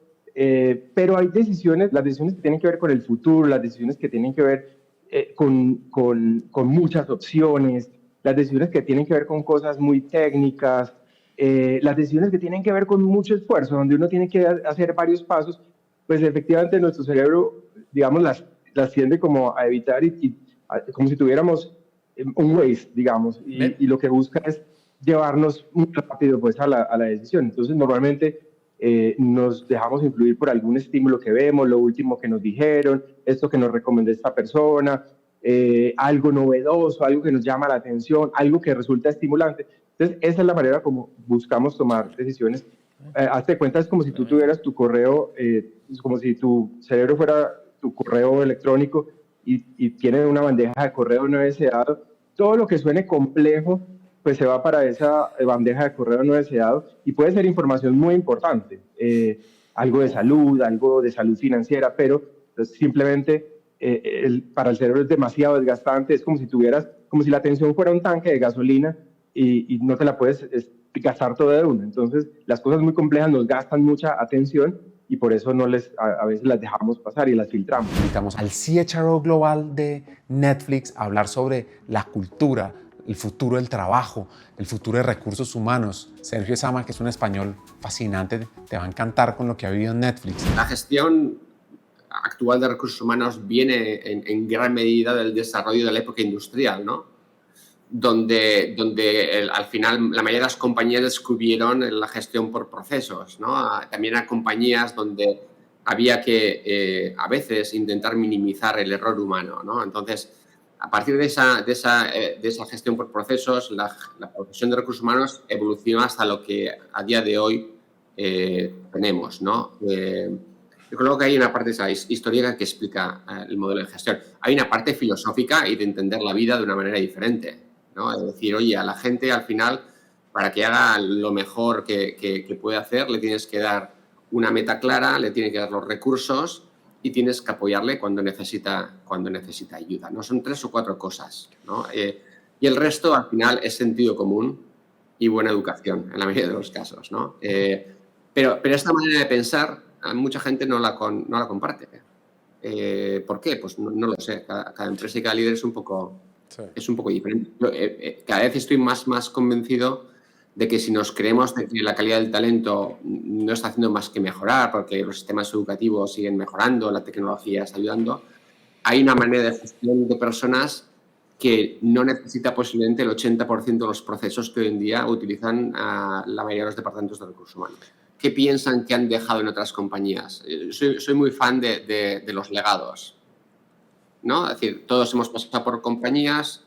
Speaker 7: pero hay las decisiones que tienen que ver con el futuro, las decisiones que tienen que ver con muchas opciones, las decisiones que tienen que ver con cosas muy técnicas, las decisiones que tienen que ver con mucho esfuerzo, donde uno tiene que hacer varios pasos, pues efectivamente nuestro cerebro, digamos, las tiende como a evitar como si tuviéramos un Waze, digamos, y lo que busca es llevarnos muy rápido pues a la decisión. Entonces, normalmente nos dejamos influir por algún estímulo que vemos, lo último que nos dijeron, esto que nos recomendó esta persona, algo novedoso, algo que nos llama la atención, algo que resulta estimulante. Entonces, esa es la manera como buscamos tomar decisiones. Hazte cuenta, es como si tú tuvieras tu correo, es como si tu cerebro fuera tu correo electrónico y tiene una bandeja de correo no deseado. Todo lo que suene complejo, pues se va para esa bandeja de correo no deseado y puede ser información muy importante, algo de salud financiera, pero pues, simplemente para el cerebro es demasiado desgastante, es como si la atención fuera un tanque de gasolina y no te la puedes gastar toda de una. Entonces, las cosas muy complejas nos gastan mucha atención y por eso a veces las dejamos pasar y las filtramos.
Speaker 1: Invitamos al CHRO global de Netflix a hablar sobre la cultura, el futuro del trabajo, el futuro de recursos humanos. Sergio Sama, que es un español fascinante, te va a encantar con lo que ha vivido en Netflix.
Speaker 8: La gestión actual de recursos humanos viene en gran medida del desarrollo de la época industrial, ¿no? Donde al final la mayoría de las compañías descubrieron la gestión por procesos, ¿no? También hay compañías donde había que a veces intentar minimizar el error humano, ¿no? Entonces, a partir de esa gestión por procesos, la profesión de recursos humanos evolucionó hasta lo que a día de hoy tenemos, ¿no? Yo creo que hay una parte histórica que explica el modelo de gestión. Hay una parte filosófica y de entender la vida de una manera diferente, ¿no? Es decir, oye, a la gente al final, para que haga lo mejor que puede hacer, le tienes que dar una meta clara, le tienes que dar los recursos y tienes que apoyarle cuando necesita ayuda, ¿no? Son 3 o 4 cosas, ¿no? Y el resto, al final, es sentido común y buena educación, en la mayoría de los casos, ¿no? Pero esta manera de pensar, mucha gente no la comparte. ¿Por qué? Pues no lo sé. Cada empresa y cada líder es un poco diferente. Yo, cada vez estoy más convencido de que si nos creemos de que la calidad del talento no está haciendo más que mejorar, porque los sistemas educativos siguen mejorando, la tecnología está ayudando, hay una manera de gestión de personas que no necesita posiblemente el 80% de los procesos que hoy en día utilizan la mayoría de los departamentos de recursos humanos. ¿Qué piensan que han dejado en otras compañías? Soy muy fan de los legados, ¿no? Es decir, todos hemos pasado por compañías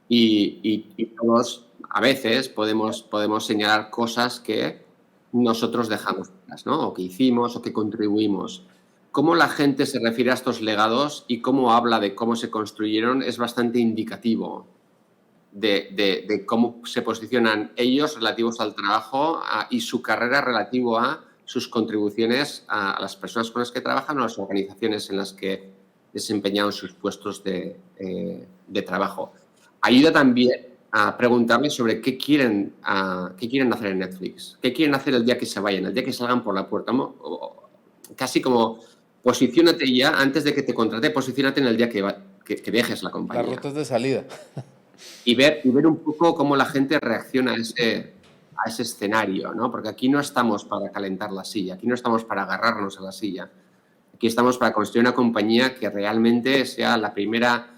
Speaker 8: y todos a veces podemos señalar cosas que nosotros dejamos, ¿no? O que hicimos o que contribuimos. Cómo la gente se refiere a estos legados y cómo habla de cómo se construyeron es bastante indicativo de cómo se posicionan ellos relativos al trabajo y su carrera relativo a sus contribuciones a las personas con las que trabajan o a las organizaciones en las que desempeñaron sus puestos de trabajo. Ayuda también a preguntarles sobre qué quieren hacer en Netflix, qué quieren hacer el día que se vayan, el día que salgan por la puerta. Casi como posiciónate ya, antes de que te contrate, posiciónate en el día que dejes la compañía.
Speaker 9: Las rutas de salida.
Speaker 8: Y ver un poco cómo la gente reacciona a ese escenario, ¿no? Porque aquí no estamos para calentar la silla, aquí no estamos para agarrarnos a la silla. Aquí estamos para construir una compañía que realmente sea la primera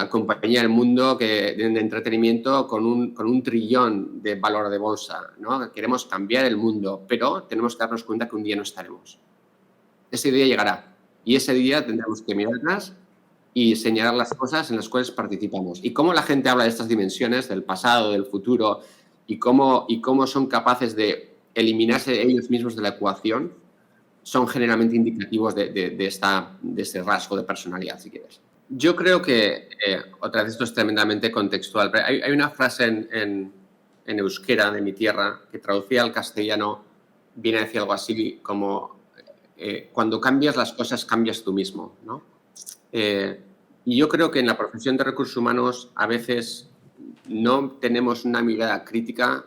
Speaker 8: compañía del mundo de entretenimiento con un trillón de valor de bolsa, ¿no? Queremos cambiar el mundo, pero tenemos que darnos cuenta que un día no estaremos. Ese día llegará y ese día tendremos que mirar atrás y señalar las cosas en las cuales participamos. Y cómo la gente habla de estas dimensiones, del pasado, del futuro, y cómo son capaces de eliminarse ellos mismos de la ecuación, son generalmente indicativos de este rasgo de personalidad, si quieres. Yo creo que, otra vez, esto es tremendamente contextual, pero hay una frase en euskera de mi tierra que traducida al castellano viene a decir algo así como cuando cambias las cosas, cambias tú mismo, ¿no? Y yo creo que en la profesión de recursos humanos a veces no tenemos una mirada crítica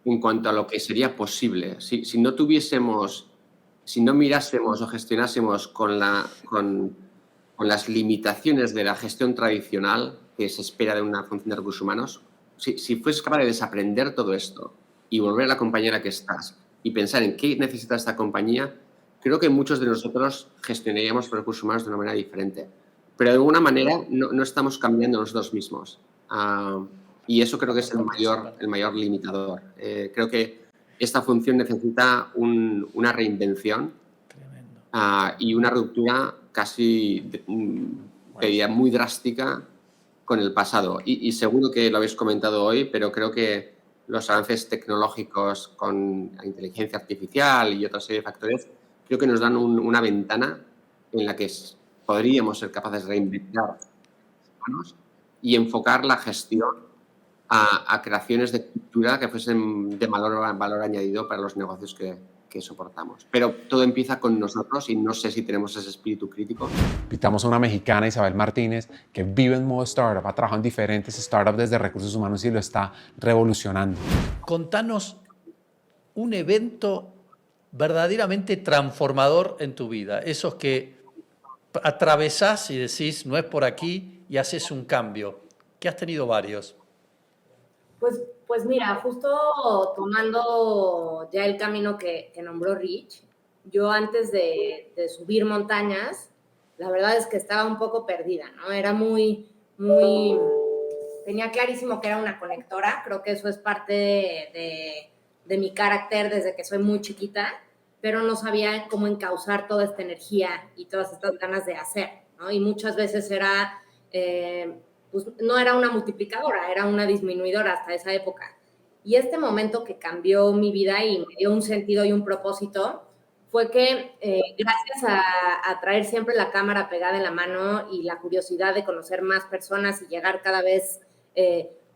Speaker 8: en cuanto a lo que sería posible. Si no mirásemos o gestionásemos con las limitaciones de la gestión tradicional, que se espera de una función de recursos humanos, si fueses capaz de desaprender todo esto y volver a la compañía en la que estás y pensar en qué necesita esta compañía, creo que muchos de nosotros gestionaríamos los recursos humanos de una manera diferente. Pero de alguna manera no estamos cambiando nosotros mismos. Y eso creo que es el mayor limitador. Creo que esta función necesita una reinvención y una ruptura casi, te diría, muy drástica con el pasado. Y seguro que lo habéis comentado hoy, pero creo que los avances tecnológicos con la inteligencia artificial y otra serie de factores, creo que nos dan una ventana en la que podríamos ser capaces de reinventar y enfocar la gestión a creaciones de cultura que fuesen de valor añadido para los negocios que soportamos. Pero todo empieza con nosotros y no sé si tenemos ese espíritu crítico.
Speaker 1: Invitamos a una mexicana, Isabel Martínez, que vive en modo startup, ha trabajado en diferentes startups desde recursos humanos y lo está revolucionando.
Speaker 2: Contanos un evento verdaderamente transformador en tu vida, esos que atravesás y decís, no es por aquí, y haces un cambio, que has tenido varios.
Speaker 9: Pues mira, justo tomando ya el camino que nombró Rich, yo antes de subir montañas, la verdad es que estaba un poco perdida, ¿no? Era tenía clarísimo que era una conectora, creo que eso es parte de mi carácter desde que soy muy chiquita, pero no sabía cómo encauzar toda esta energía y todas estas ganas de hacer, ¿no? Y muchas veces era... pues no era una multiplicadora, era una disminuidora hasta esa época. Y este momento que cambió mi vida y me dio un sentido y un propósito fue que gracias a traer siempre la cámara pegada en la mano y la curiosidad de conocer más personas y llegar cada vez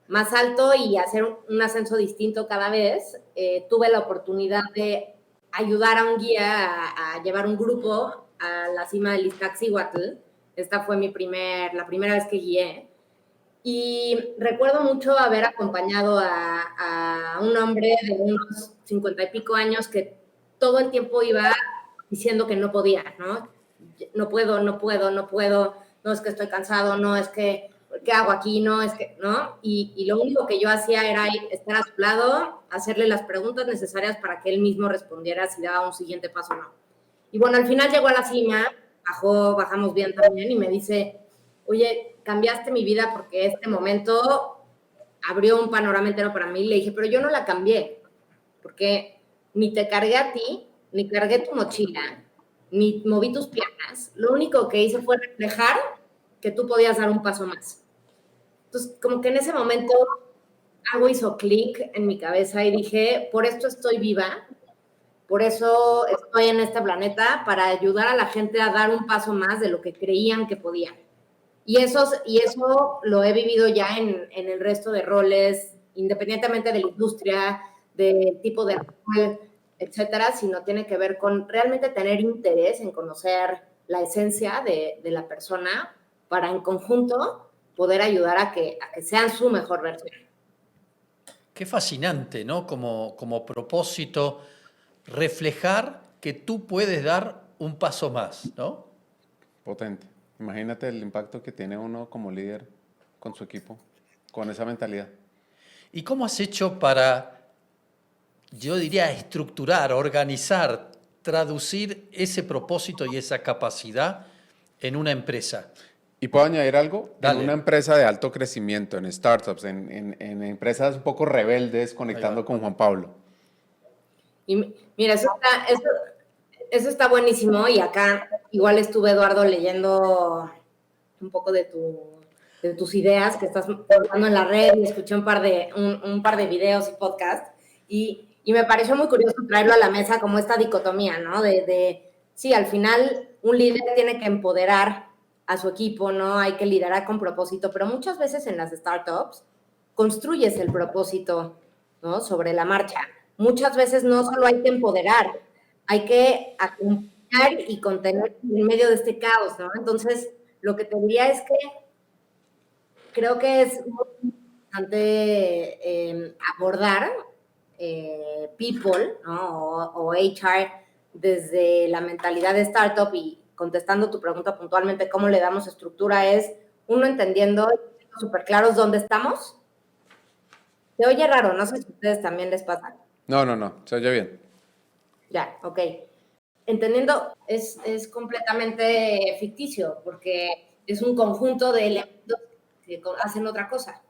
Speaker 9: más alto y hacer un ascenso distinto cada vez, tuve la oportunidad de ayudar a un guía a llevar un grupo a la cima del Iztaccíhuatl. Esta fue la primera vez que guié. Y recuerdo mucho haber acompañado a un hombre de unos 50 y pico años que todo el tiempo iba diciendo que no podía, ¿no? No puedo, no es que estoy cansado, no es que, ¿qué hago aquí? No, es que, ¿no? Y lo único que yo hacía era estar a su lado, hacerle las preguntas necesarias para que él mismo respondiera si daba un siguiente paso o no. Y bueno, al final llegó a la cima, bajamos bien también y me dice, oye, cambiaste mi vida porque este momento abrió un panorama entero para mí. Le dije, pero yo no la cambié, porque ni te cargué a ti, ni cargué tu mochila, ni moví tus piernas. Lo único que hice fue reflejar que tú podías dar un paso más. Entonces, como que en ese momento algo hizo clic en mi cabeza y dije, por esto estoy viva, por eso estoy en este planeta, para ayudar a la gente a dar un paso más de lo que creían que podían. Y eso lo he vivido ya en el resto de roles, independientemente de la industria, del tipo de rol, etcétera, sino tiene que ver con realmente tener interés en conocer la esencia de la persona para en conjunto poder ayudar a que sean su mejor versión.
Speaker 2: Qué fascinante, ¿no? Como propósito, reflejar que tú puedes dar un paso más, ¿no?
Speaker 1: Potente. Imagínate el impacto que tiene uno como líder con su equipo, con esa mentalidad.
Speaker 2: ¿Y cómo has hecho para, yo diría, estructurar, organizar, traducir ese propósito y esa capacidad en una empresa?
Speaker 1: ¿Y puedo añadir algo?
Speaker 2: Dale.
Speaker 1: En una empresa de alto crecimiento, en startups, en empresas un poco rebeldes, conectando con Juan Pablo.
Speaker 9: Y mira, eso está buenísimo, y acá igual estuve, Eduardo, leyendo un poco de tus ideas que estás colgando en la red, y escuché un par de videos y podcasts, y me pareció muy curioso traerlo a la mesa como esta dicotomía, ¿no? Sí, al final un líder tiene que empoderar a su equipo, ¿no? Hay que liderar con propósito, pero muchas veces en las startups construyes el propósito, ¿no? Sobre la marcha. Muchas veces no solo hay que empoderar, hay que acompañar y contener en medio de este caos, ¿no? Entonces, lo que te diría es que creo que es muy importante abordar people, ¿no? o HR desde la mentalidad de startup, y contestando tu pregunta puntualmente, cómo le damos estructura, es uno entendiendo súper claros dónde estamos. Se oye raro, no sé si a ustedes también les pasa.
Speaker 1: No, se oye bien.
Speaker 9: Ya, ok. Entendiendo, es completamente ficticio, porque es un conjunto de elementos que hacen otra cosa.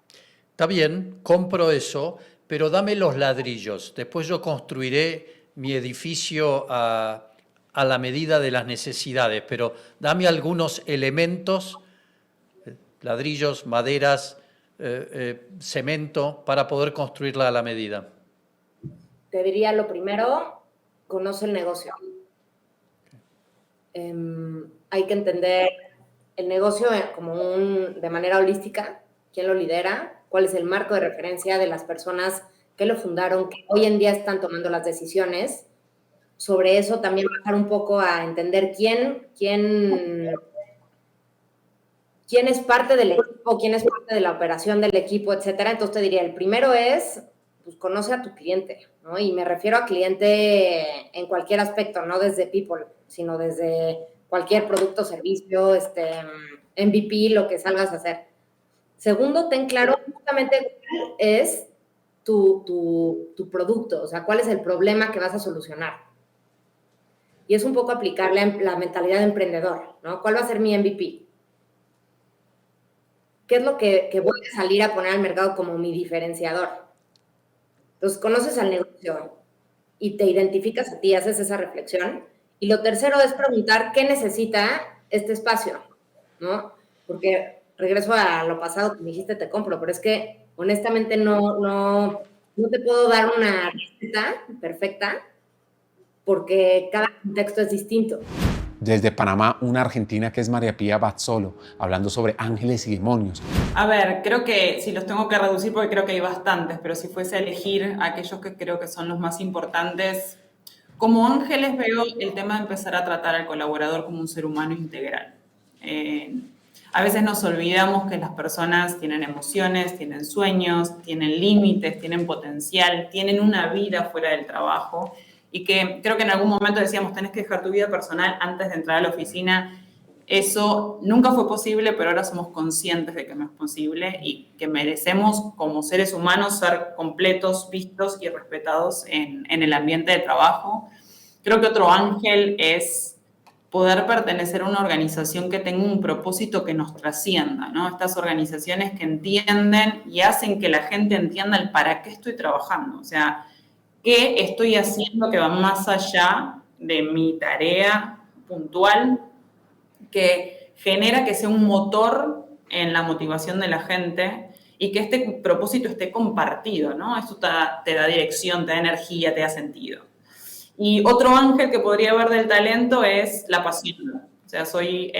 Speaker 2: Está bien, compro eso, pero dame los ladrillos. Después yo construiré mi edificio a la medida de las necesidades, pero dame algunos elementos, ladrillos, maderas, cemento, para poder construirla a la medida.
Speaker 9: Te diría lo primero, conoce el negocio. Hay que entender el negocio de manera holística, quién lo lidera, cuál es el marco de referencia de las personas que lo fundaron, que hoy en día están tomando las decisiones. Sobre eso también bajar un poco a entender quién es parte del equipo, quién es parte de la operación del equipo, etcétera. Entonces te diría, el primero es, pues, conoce a tu cliente, ¿no? Y me refiero a cliente en cualquier aspecto, no desde people, sino desde cualquier producto, servicio, MVP, lo que salgas a hacer. Segundo, ten claro justamente cuál es tu producto, o sea, cuál es el problema que vas a solucionar. Y es un poco aplicar la mentalidad de emprendedor, ¿no? ¿Cuál va a ser mi MVP? ¿Qué es lo que voy a salir a poner al mercado como mi diferenciador? Entonces, conoces al negocio y te identificas a ti, haces esa reflexión. Y lo tercero es preguntar qué necesita este espacio, ¿no? Porque regreso a lo pasado que me dijiste, te compro, pero es que honestamente no te puedo dar una receta perfecta porque cada contexto es distinto.
Speaker 1: Desde Panamá, una argentina que es María Pía Bazzolo, hablando sobre ángeles y demonios.
Speaker 10: A ver, creo que si los tengo que reducir, porque creo que hay bastantes, pero si fuese a elegir aquellos que creo que son los más importantes, como ángeles veo el tema de empezar a tratar al colaborador como un ser humano integral. A veces nos olvidamos que las personas tienen emociones, tienen sueños, tienen límites, tienen potencial, tienen una vida fuera del trabajo, y que creo que en algún momento decíamos, tenés que dejar tu vida personal antes de entrar a la oficina. Eso nunca fue posible, pero ahora somos conscientes de que no es posible y que merecemos como seres humanos ser completos, vistos y respetados en el ambiente de trabajo. Creo que otro ángel es poder pertenecer a una organización que tenga un propósito que nos trascienda, ¿no? Estas organizaciones que entienden y hacen que la gente entienda el para qué estoy trabajando. O sea, qué estoy haciendo que va más allá de mi tarea puntual, que genera que sea un motor en la motivación de la gente y que este propósito esté compartido, ¿no? Eso te da dirección, te da energía, te da sentido. Y otro ángel que podría haber del talento es la pasión. O sea, soy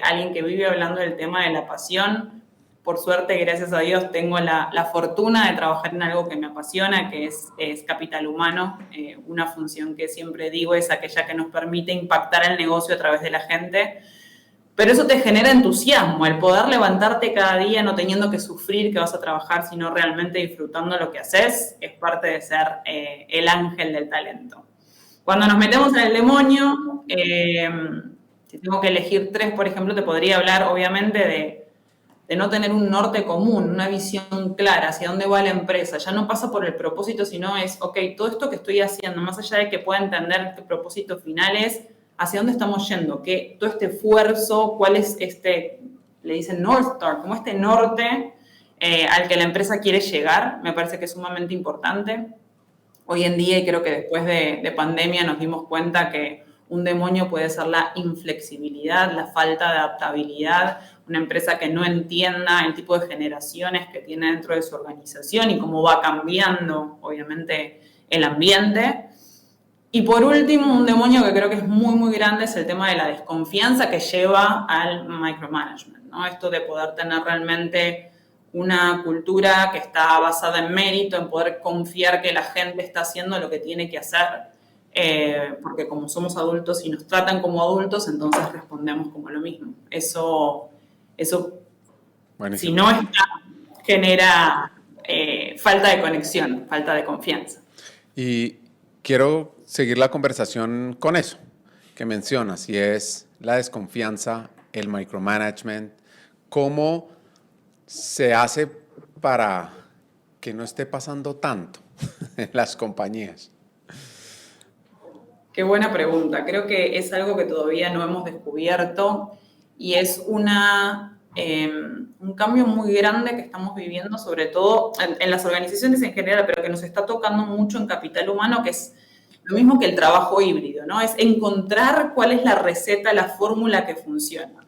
Speaker 10: alguien que vive hablando del tema de la pasión. Por suerte, gracias a Dios, tengo la fortuna de trabajar en algo que me apasiona, que es capital humano. Una función que siempre digo es aquella que nos permite impactar el negocio a través de la gente. Pero eso te genera entusiasmo, el poder levantarte cada día no teniendo que sufrir que vas a trabajar, sino realmente disfrutando lo que haces, es parte de ser el ángel del talento. Cuando nos metemos en el demonio, si tengo que elegir 3, por ejemplo, te podría hablar obviamente de no tener un norte común, una visión clara hacia dónde va la empresa. Ya no pasa por el propósito, sino es, ok, todo esto que estoy haciendo, más allá de que pueda entender qué propósito final es, hacia dónde estamos yendo, que todo este esfuerzo, cuál es le dicen North Star, como este norte al que la empresa quiere llegar, me parece que es sumamente importante. Hoy en día, y creo que después de pandemia nos dimos cuenta que un demonio puede ser la inflexibilidad, la falta de adaptabilidad, una empresa que no entienda el tipo de generaciones que tiene dentro de su organización y cómo va cambiando, obviamente, el ambiente. Y por último, un demonio que creo que es muy, muy grande es el tema de la desconfianza que lleva al micromanagement, ¿no? Esto de poder tener realmente una cultura que está basada en mérito, en poder confiar que la gente está haciendo lo que tiene que hacer, porque como somos adultos y nos tratan como adultos, entonces respondemos como lo mismo. Eso si no está, genera falta de conexión, falta de confianza.
Speaker 1: Y quiero seguir la conversación con eso que mencionas, y es la desconfianza, el micromanagement, cómo se hace para que no esté pasando tanto en las compañías?
Speaker 10: Qué buena pregunta. Creo que es algo que todavía no hemos descubierto y es un cambio muy grande que estamos viviendo, sobre todo en las organizaciones en general, pero que nos está tocando mucho en capital humano, que es lo mismo que el trabajo híbrido, ¿no? Es encontrar cuál es la receta, la fórmula que funciona.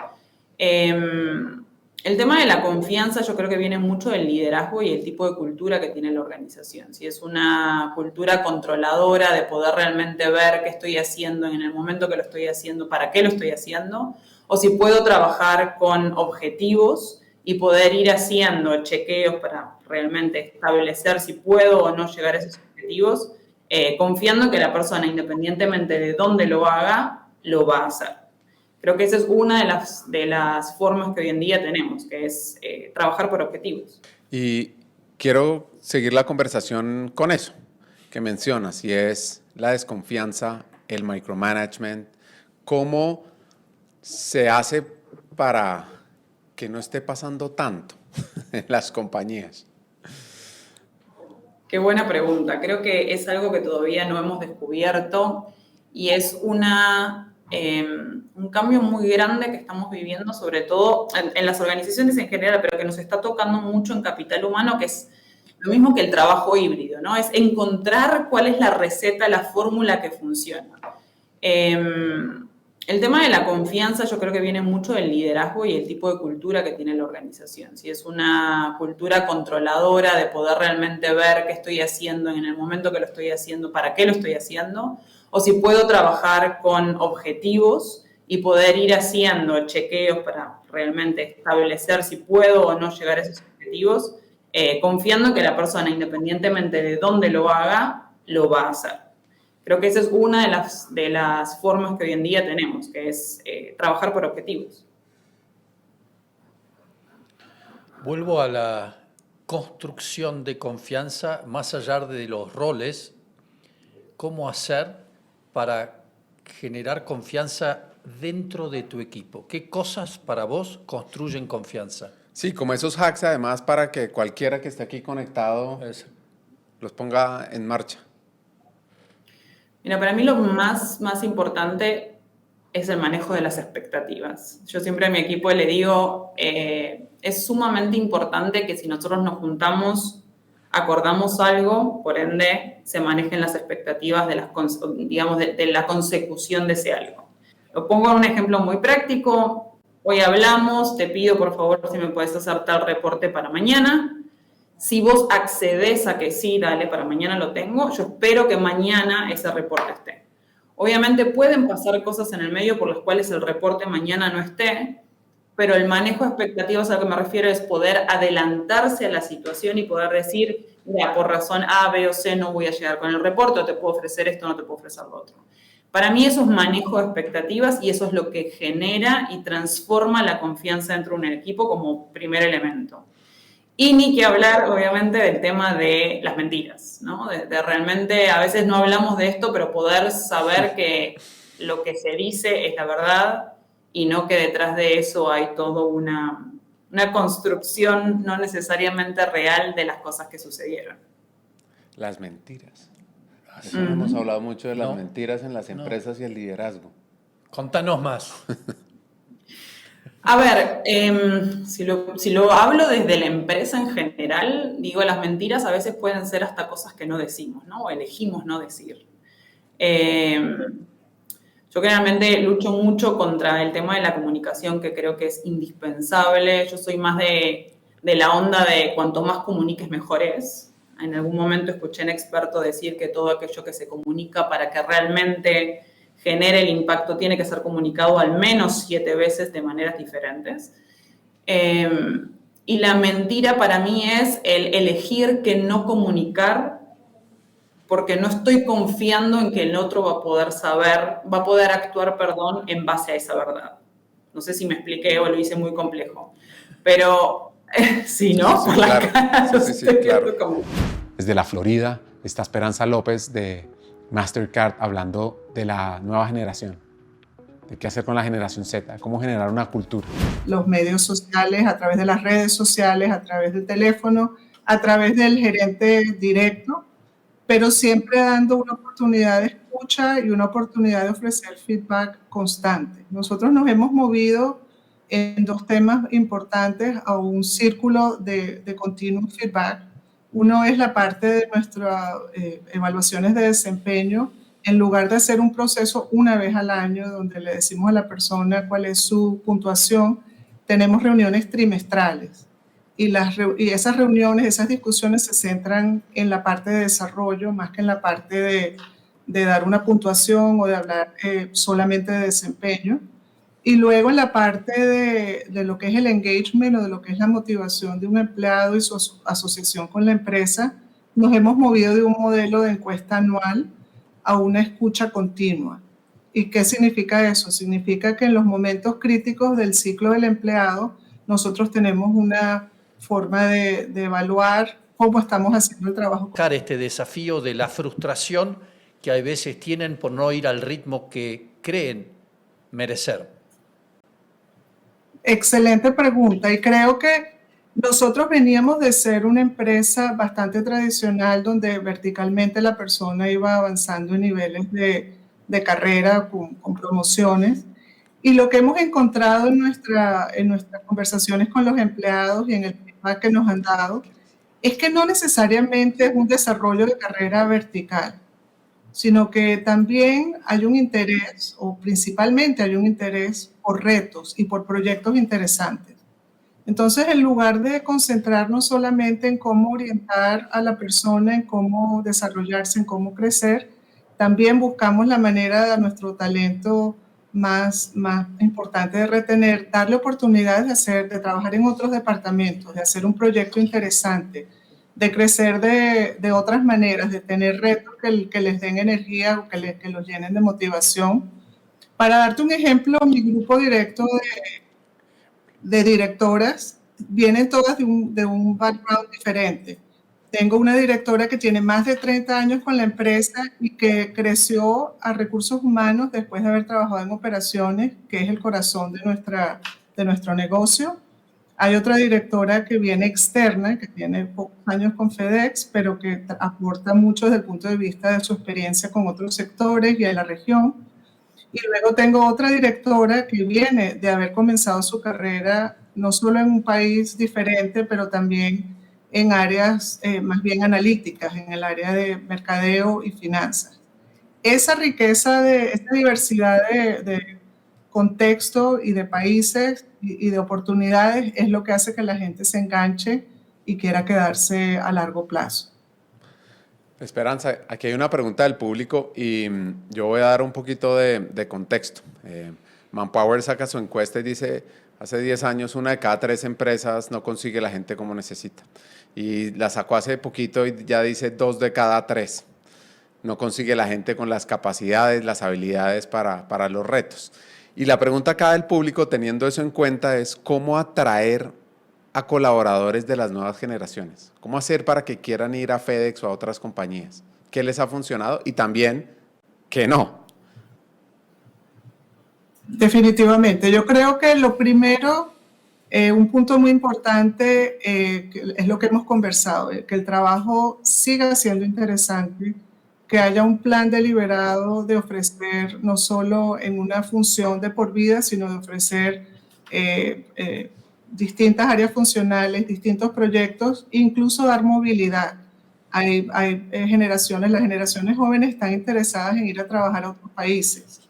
Speaker 10: El tema de la confianza yo creo que viene mucho del liderazgo y el tipo de cultura que tiene la organización. Si es una cultura controladora de poder realmente ver qué estoy haciendo en el momento que lo estoy haciendo, para qué lo estoy haciendo, o si puedo trabajar con objetivos y poder ir haciendo chequeos para realmente establecer si puedo o no llegar a esos objetivos, confiando que la persona, independientemente de dónde lo haga, lo va a hacer. Creo que esa es una de las formas que hoy en día tenemos, que es trabajar por objetivos.
Speaker 1: Y quiero seguir la conversación con eso que mencionas, y es la desconfianza, el micromanagement. ¿Cómo se hace para que no esté pasando tanto en las compañías?
Speaker 10: Qué buena pregunta. Creo que es algo que todavía no hemos descubierto y es un cambio muy grande que estamos viviendo, sobre todo en las organizaciones en general, pero que nos está tocando mucho en capital humano, que es lo mismo que el trabajo híbrido, ¿no? Es encontrar cuál es la receta, la fórmula que funciona. El tema de la confianza yo creo que viene mucho del liderazgo y el tipo de cultura que tiene la organización. Si es una cultura controladora de poder realmente ver qué estoy haciendo en el momento que lo estoy haciendo, para qué lo estoy haciendo, o si puedo trabajar con objetivos y poder ir haciendo chequeos para realmente establecer si puedo o no llegar a esos objetivos, confiando que la persona, independientemente de dónde lo haga, lo va a hacer. Creo que esa es una de las formas que hoy en día tenemos, que es trabajar por objetivos.
Speaker 2: Vuelvo a la construcción de confianza, más allá de los roles. ¿Cómo hacer para generar confianza dentro de tu equipo? ¿Qué cosas para vos construyen confianza?
Speaker 1: Sí, como esos hacks, además, para que cualquiera que esté aquí conectado los ponga en marcha.
Speaker 10: Mira, para mí lo más importante es el manejo de las expectativas. Yo siempre a mi equipo le digo, es sumamente importante que si nosotros nos juntamos, acordamos algo, por ende se manejen las expectativas de la consecución de ese algo. Lo pongo en un ejemplo muy práctico. Hoy hablamos, te pido por favor si me puedes hacer tal reporte para mañana. Si vos accedes a que sí, dale, para mañana lo tengo, yo espero que mañana ese reporte esté. Obviamente pueden pasar cosas en el medio por las cuales el reporte mañana no esté, pero el manejo de expectativas a lo que me refiero es poder adelantarse a la situación y poder decir, mira, por razón A, B o C no voy a llegar con el reporte, o te puedo ofrecer esto, no te puedo ofrecer lo otro. Para mí eso es manejo de expectativas y eso es lo que genera y transforma la confianza dentro de un equipo como primer elemento. Y ni que hablar, obviamente, del tema de las mentiras, ¿no? De realmente, a veces no hablamos de esto, pero poder saber que lo que se dice es la verdad y no que detrás de eso hay toda una construcción no necesariamente real de las cosas que sucedieron.
Speaker 1: Las mentiras. Hemos hablado mucho de las mentiras en las empresas y el liderazgo.
Speaker 2: Contanos más.
Speaker 10: A ver, si lo hablo desde la empresa en general, digo, las mentiras a veces pueden ser hasta cosas que no decimos, ¿no? O elegimos no decir. Yo generalmente lucho mucho contra el tema de la comunicación, que creo que es indispensable. Yo soy más de la onda de cuanto más comuniques, mejor es. En algún momento escuché a un experto decir que todo aquello que se comunica para que realmente genere el impacto tiene que ser comunicado al menos 7 veces de maneras diferentes. Y la mentira para mí es el elegir que no comunicar porque no estoy confiando en que el otro va a poder actuar, en base a esa verdad. No sé si me expliqué o lo hice muy complejo, pero sí, ¿no?
Speaker 1: Sí, claro. Sí, claro.
Speaker 10: Como...
Speaker 1: Desde la Florida está Esperanza López de Mastercard hablando de la nueva generación de qué hacer con la generación Z, cómo generar una cultura.
Speaker 11: Los medios sociales, a través de las redes sociales, a través del teléfono, a través del gerente directo, pero siempre dando una oportunidad de escucha y una oportunidad de ofrecer feedback constante. Nosotros nos hemos movido en 2 temas importantes a un círculo de continuo feedback. Uno es la parte de nuestras evaluaciones de desempeño. En lugar de hacer un proceso una vez al año donde le decimos a la persona cuál es su puntuación, tenemos reuniones trimestrales. Y esas reuniones, esas discusiones se centran en la parte de desarrollo más que en la parte de dar una puntuación o de hablar solamente de desempeño. Y luego en la parte de lo que es el engagement o de lo que es la motivación de un empleado y su asociación con la empresa, nos hemos movido de un modelo de encuesta anual a una escucha continua. ¿Y qué significa eso? Significa que en los momentos críticos del ciclo del empleado, nosotros tenemos una forma de evaluar cómo estamos haciendo el trabajo.
Speaker 2: Este desafío de la frustración que a veces tienen por no ir al ritmo que creen merecer.
Speaker 11: Excelente pregunta, y creo que nosotros veníamos de ser una empresa bastante tradicional donde verticalmente la persona iba avanzando en niveles de carrera con promociones, y lo que hemos encontrado en nuestras conversaciones con los empleados y en el feedback que nos han dado es que no necesariamente es un desarrollo de carrera vertical, sino que también hay un interés, o principalmente hay un interés por retos y por proyectos interesantes. Entonces, en lugar de concentrarnos solamente en cómo orientar a la persona, en cómo desarrollarse, en cómo crecer, también buscamos la manera de nuestro talento más importante de retener, darle oportunidades de trabajar en otros departamentos, de hacer un proyecto interesante, de crecer de otras maneras, de tener retos que les den energía o que los llenen de motivación. Para darte un ejemplo, mi grupo directo de directoras vienen todas de un background diferente. Tengo una directora que tiene más de 30 años con la empresa y que creció a recursos humanos después de haber trabajado en operaciones, que es el corazón de nuestro negocio. Hay otra directora que viene externa, que tiene pocos años con FedEx, pero que aporta mucho desde el punto de vista de su experiencia con otros sectores y de la región. Y luego tengo otra directora que viene de haber comenzado su carrera no solo en un país diferente, pero también en áreas más bien analíticas, en el área de mercadeo y finanzas. Esa riqueza, esa diversidad de contexto y de países y de oportunidades es lo que hace que la gente se enganche y quiera quedarse a largo plazo.
Speaker 1: Esperanza, aquí hay una pregunta del público y yo voy a dar un poquito de contexto. Manpower saca su encuesta y dice, hace 10 años 1 de cada 3 empresas no consigue la gente como necesita. Y la sacó hace poquito y ya dice 2 de cada 3. No consigue la gente con las capacidades, las habilidades para los retos. Y la pregunta acá del público, teniendo eso en cuenta, es cómo atraer a colaboradores de las nuevas generaciones. ¿Cómo hacer para que quieran ir a FedEx o a otras compañías? ¿Qué les ha funcionado? Y también, ¿qué no?
Speaker 11: Definitivamente. Yo creo que lo primero, un punto muy importante es lo que hemos conversado, que el trabajo siga siendo interesante, que haya un plan deliberado de ofrecer no solo en una función de por vida, sino de ofrecer distintas áreas funcionales, distintos proyectos, incluso dar movilidad. Hay generaciones, las generaciones jóvenes están interesadas en ir a trabajar a otros países.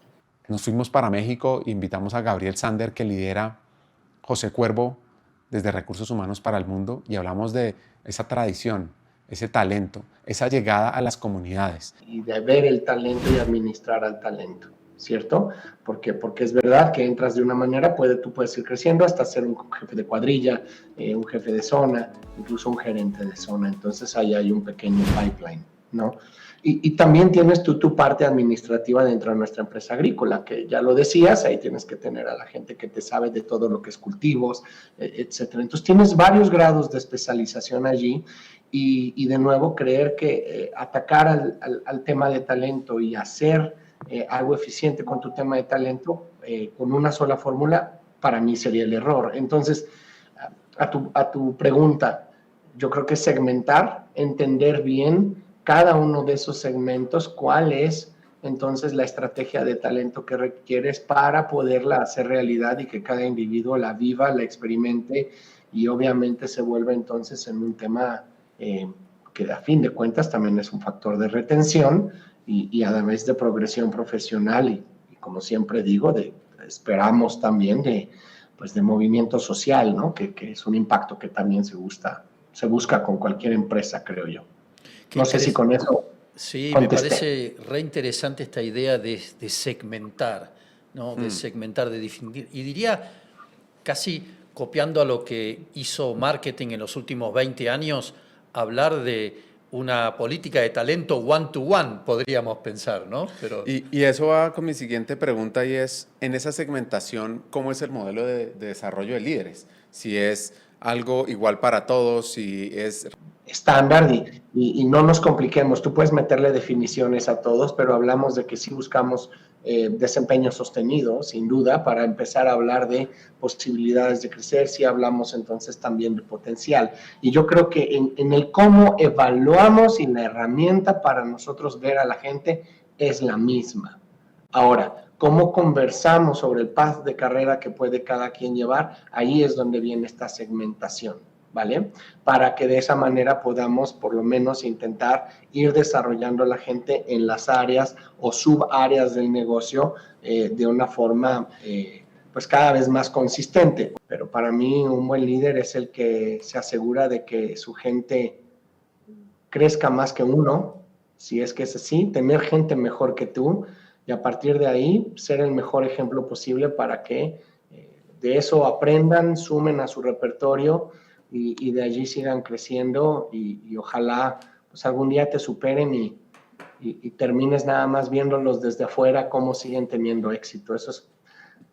Speaker 1: Nos fuimos para México e invitamos a Gabriel Sander, que lidera José Cuervo desde Recursos Humanos para el Mundo, y hablamos de esa tradición, ese talento, esa llegada a las comunidades.
Speaker 12: Y de ver el talento y administrar al talento, ¿cierto? Porque es verdad que entras de una manera, tú puedes ir creciendo hasta ser un jefe de cuadrilla, un jefe de zona, incluso un gerente de zona. Entonces ahí hay un pequeño pipeline, ¿no? Y también tienes tu parte administrativa dentro de nuestra empresa agrícola, que ya lo decías, ahí tienes que tener a la gente que te sabe de todo lo que es cultivos, etcétera. Entonces tienes varios grados de especialización allí y de nuevo creer que atacar al tema de talento y hacer algo eficiente con tu tema de talento con una sola fórmula, para mí sería el error. Entonces, a tu pregunta, yo creo que segmentar, entender bien cada uno de esos segmentos, cuál es entonces la estrategia de talento que requieres para poderla hacer realidad y que cada individuo la viva, la experimente y obviamente se vuelva entonces en un tema que a fin de cuentas también es un factor de retención y a la vez de progresión profesional y como siempre digo, esperamos también de movimiento social, ¿no? Que es un impacto que también se busca con cualquier empresa, creo yo. No sé si con eso
Speaker 2: sí,
Speaker 12: contesté.
Speaker 2: Me parece re interesante esta idea de segmentar, ¿no? De segmentar, de definir. Y diría, casi copiando a lo que hizo marketing en los últimos 20 años, hablar de una política de talento one-to-one, podríamos pensar, ¿no? Pero...
Speaker 1: Y eso va con mi siguiente pregunta y es, en esa segmentación, ¿cómo es el modelo de desarrollo de líderes? Si es algo igual para todos, si es...
Speaker 12: estándar y no nos compliquemos. Tú puedes meterle definiciones a todos, pero hablamos de que sí buscamos desempeño sostenido, sin duda, para empezar a hablar de posibilidades de crecer, sí hablamos entonces también de potencial. Y yo creo que en el cómo evaluamos y la herramienta para nosotros ver a la gente es la misma. Ahora, cómo conversamos sobre el path de carrera que puede cada quien llevar, ahí es donde viene esta segmentación, ¿vale? Para que de esa manera podamos por lo menos intentar ir desarrollando a la gente en las áreas o subáreas del negocio de una forma pues cada vez más consistente. Pero para mí un buen líder es el que se asegura de que su gente crezca más que uno, si es que es así, tener gente mejor que tú y a partir de ahí ser el mejor ejemplo posible para que de eso aprendan, sumen a su repertorio y de allí sigan creciendo y ojalá pues algún día te superen y termines nada más viéndolos desde afuera cómo siguen teniendo éxito. Eso es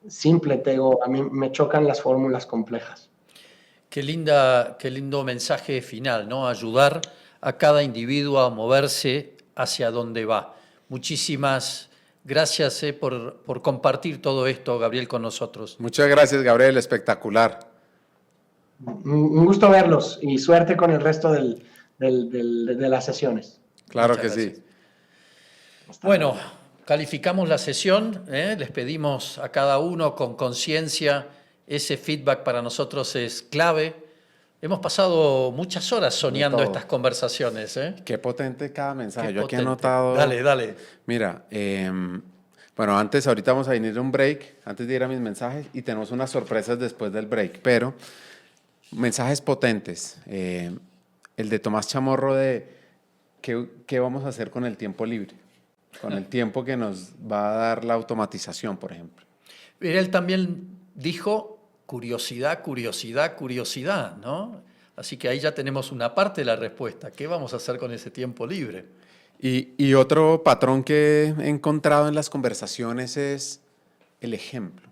Speaker 12: simple, te digo, a mí me chocan las fórmulas complejas.
Speaker 2: Qué lindo mensaje final, ¿no? Ayudar a cada individuo a moverse hacia donde va. Muchísimas gracias por compartir todo esto, Gabriel, con nosotros.
Speaker 1: Muchas gracias, Gabriel, espectacular.
Speaker 12: Un gusto verlos y suerte con el resto de las sesiones.
Speaker 1: Claro
Speaker 2: Muchas
Speaker 1: que
Speaker 2: gracias.
Speaker 1: sí.
Speaker 2: Bueno, calificamos la sesión, les pedimos a cada uno con conciencia, ese feedback para nosotros es clave. Hemos pasado muchas horas soñando estas conversaciones.
Speaker 1: Qué potente cada mensaje.
Speaker 2: Qué
Speaker 1: Yo aquí he
Speaker 2: potente.
Speaker 1: anotado...
Speaker 2: Dale.
Speaker 1: Mira, bueno, ahorita vamos a venir a un break, antes de ir a mis mensajes, y tenemos unas sorpresas después del break, pero mensajes potentes. El de Tomás Chamorro de ¿qué vamos a hacer con el tiempo libre? Con el tiempo que nos va a dar la automatización, por ejemplo.
Speaker 2: Pero él también dijo curiosidad, ¿no? Así que ahí ya tenemos una parte de la respuesta. ¿Qué vamos a hacer con ese tiempo libre?
Speaker 1: Y otro patrón que he encontrado en las conversaciones es el ejemplo.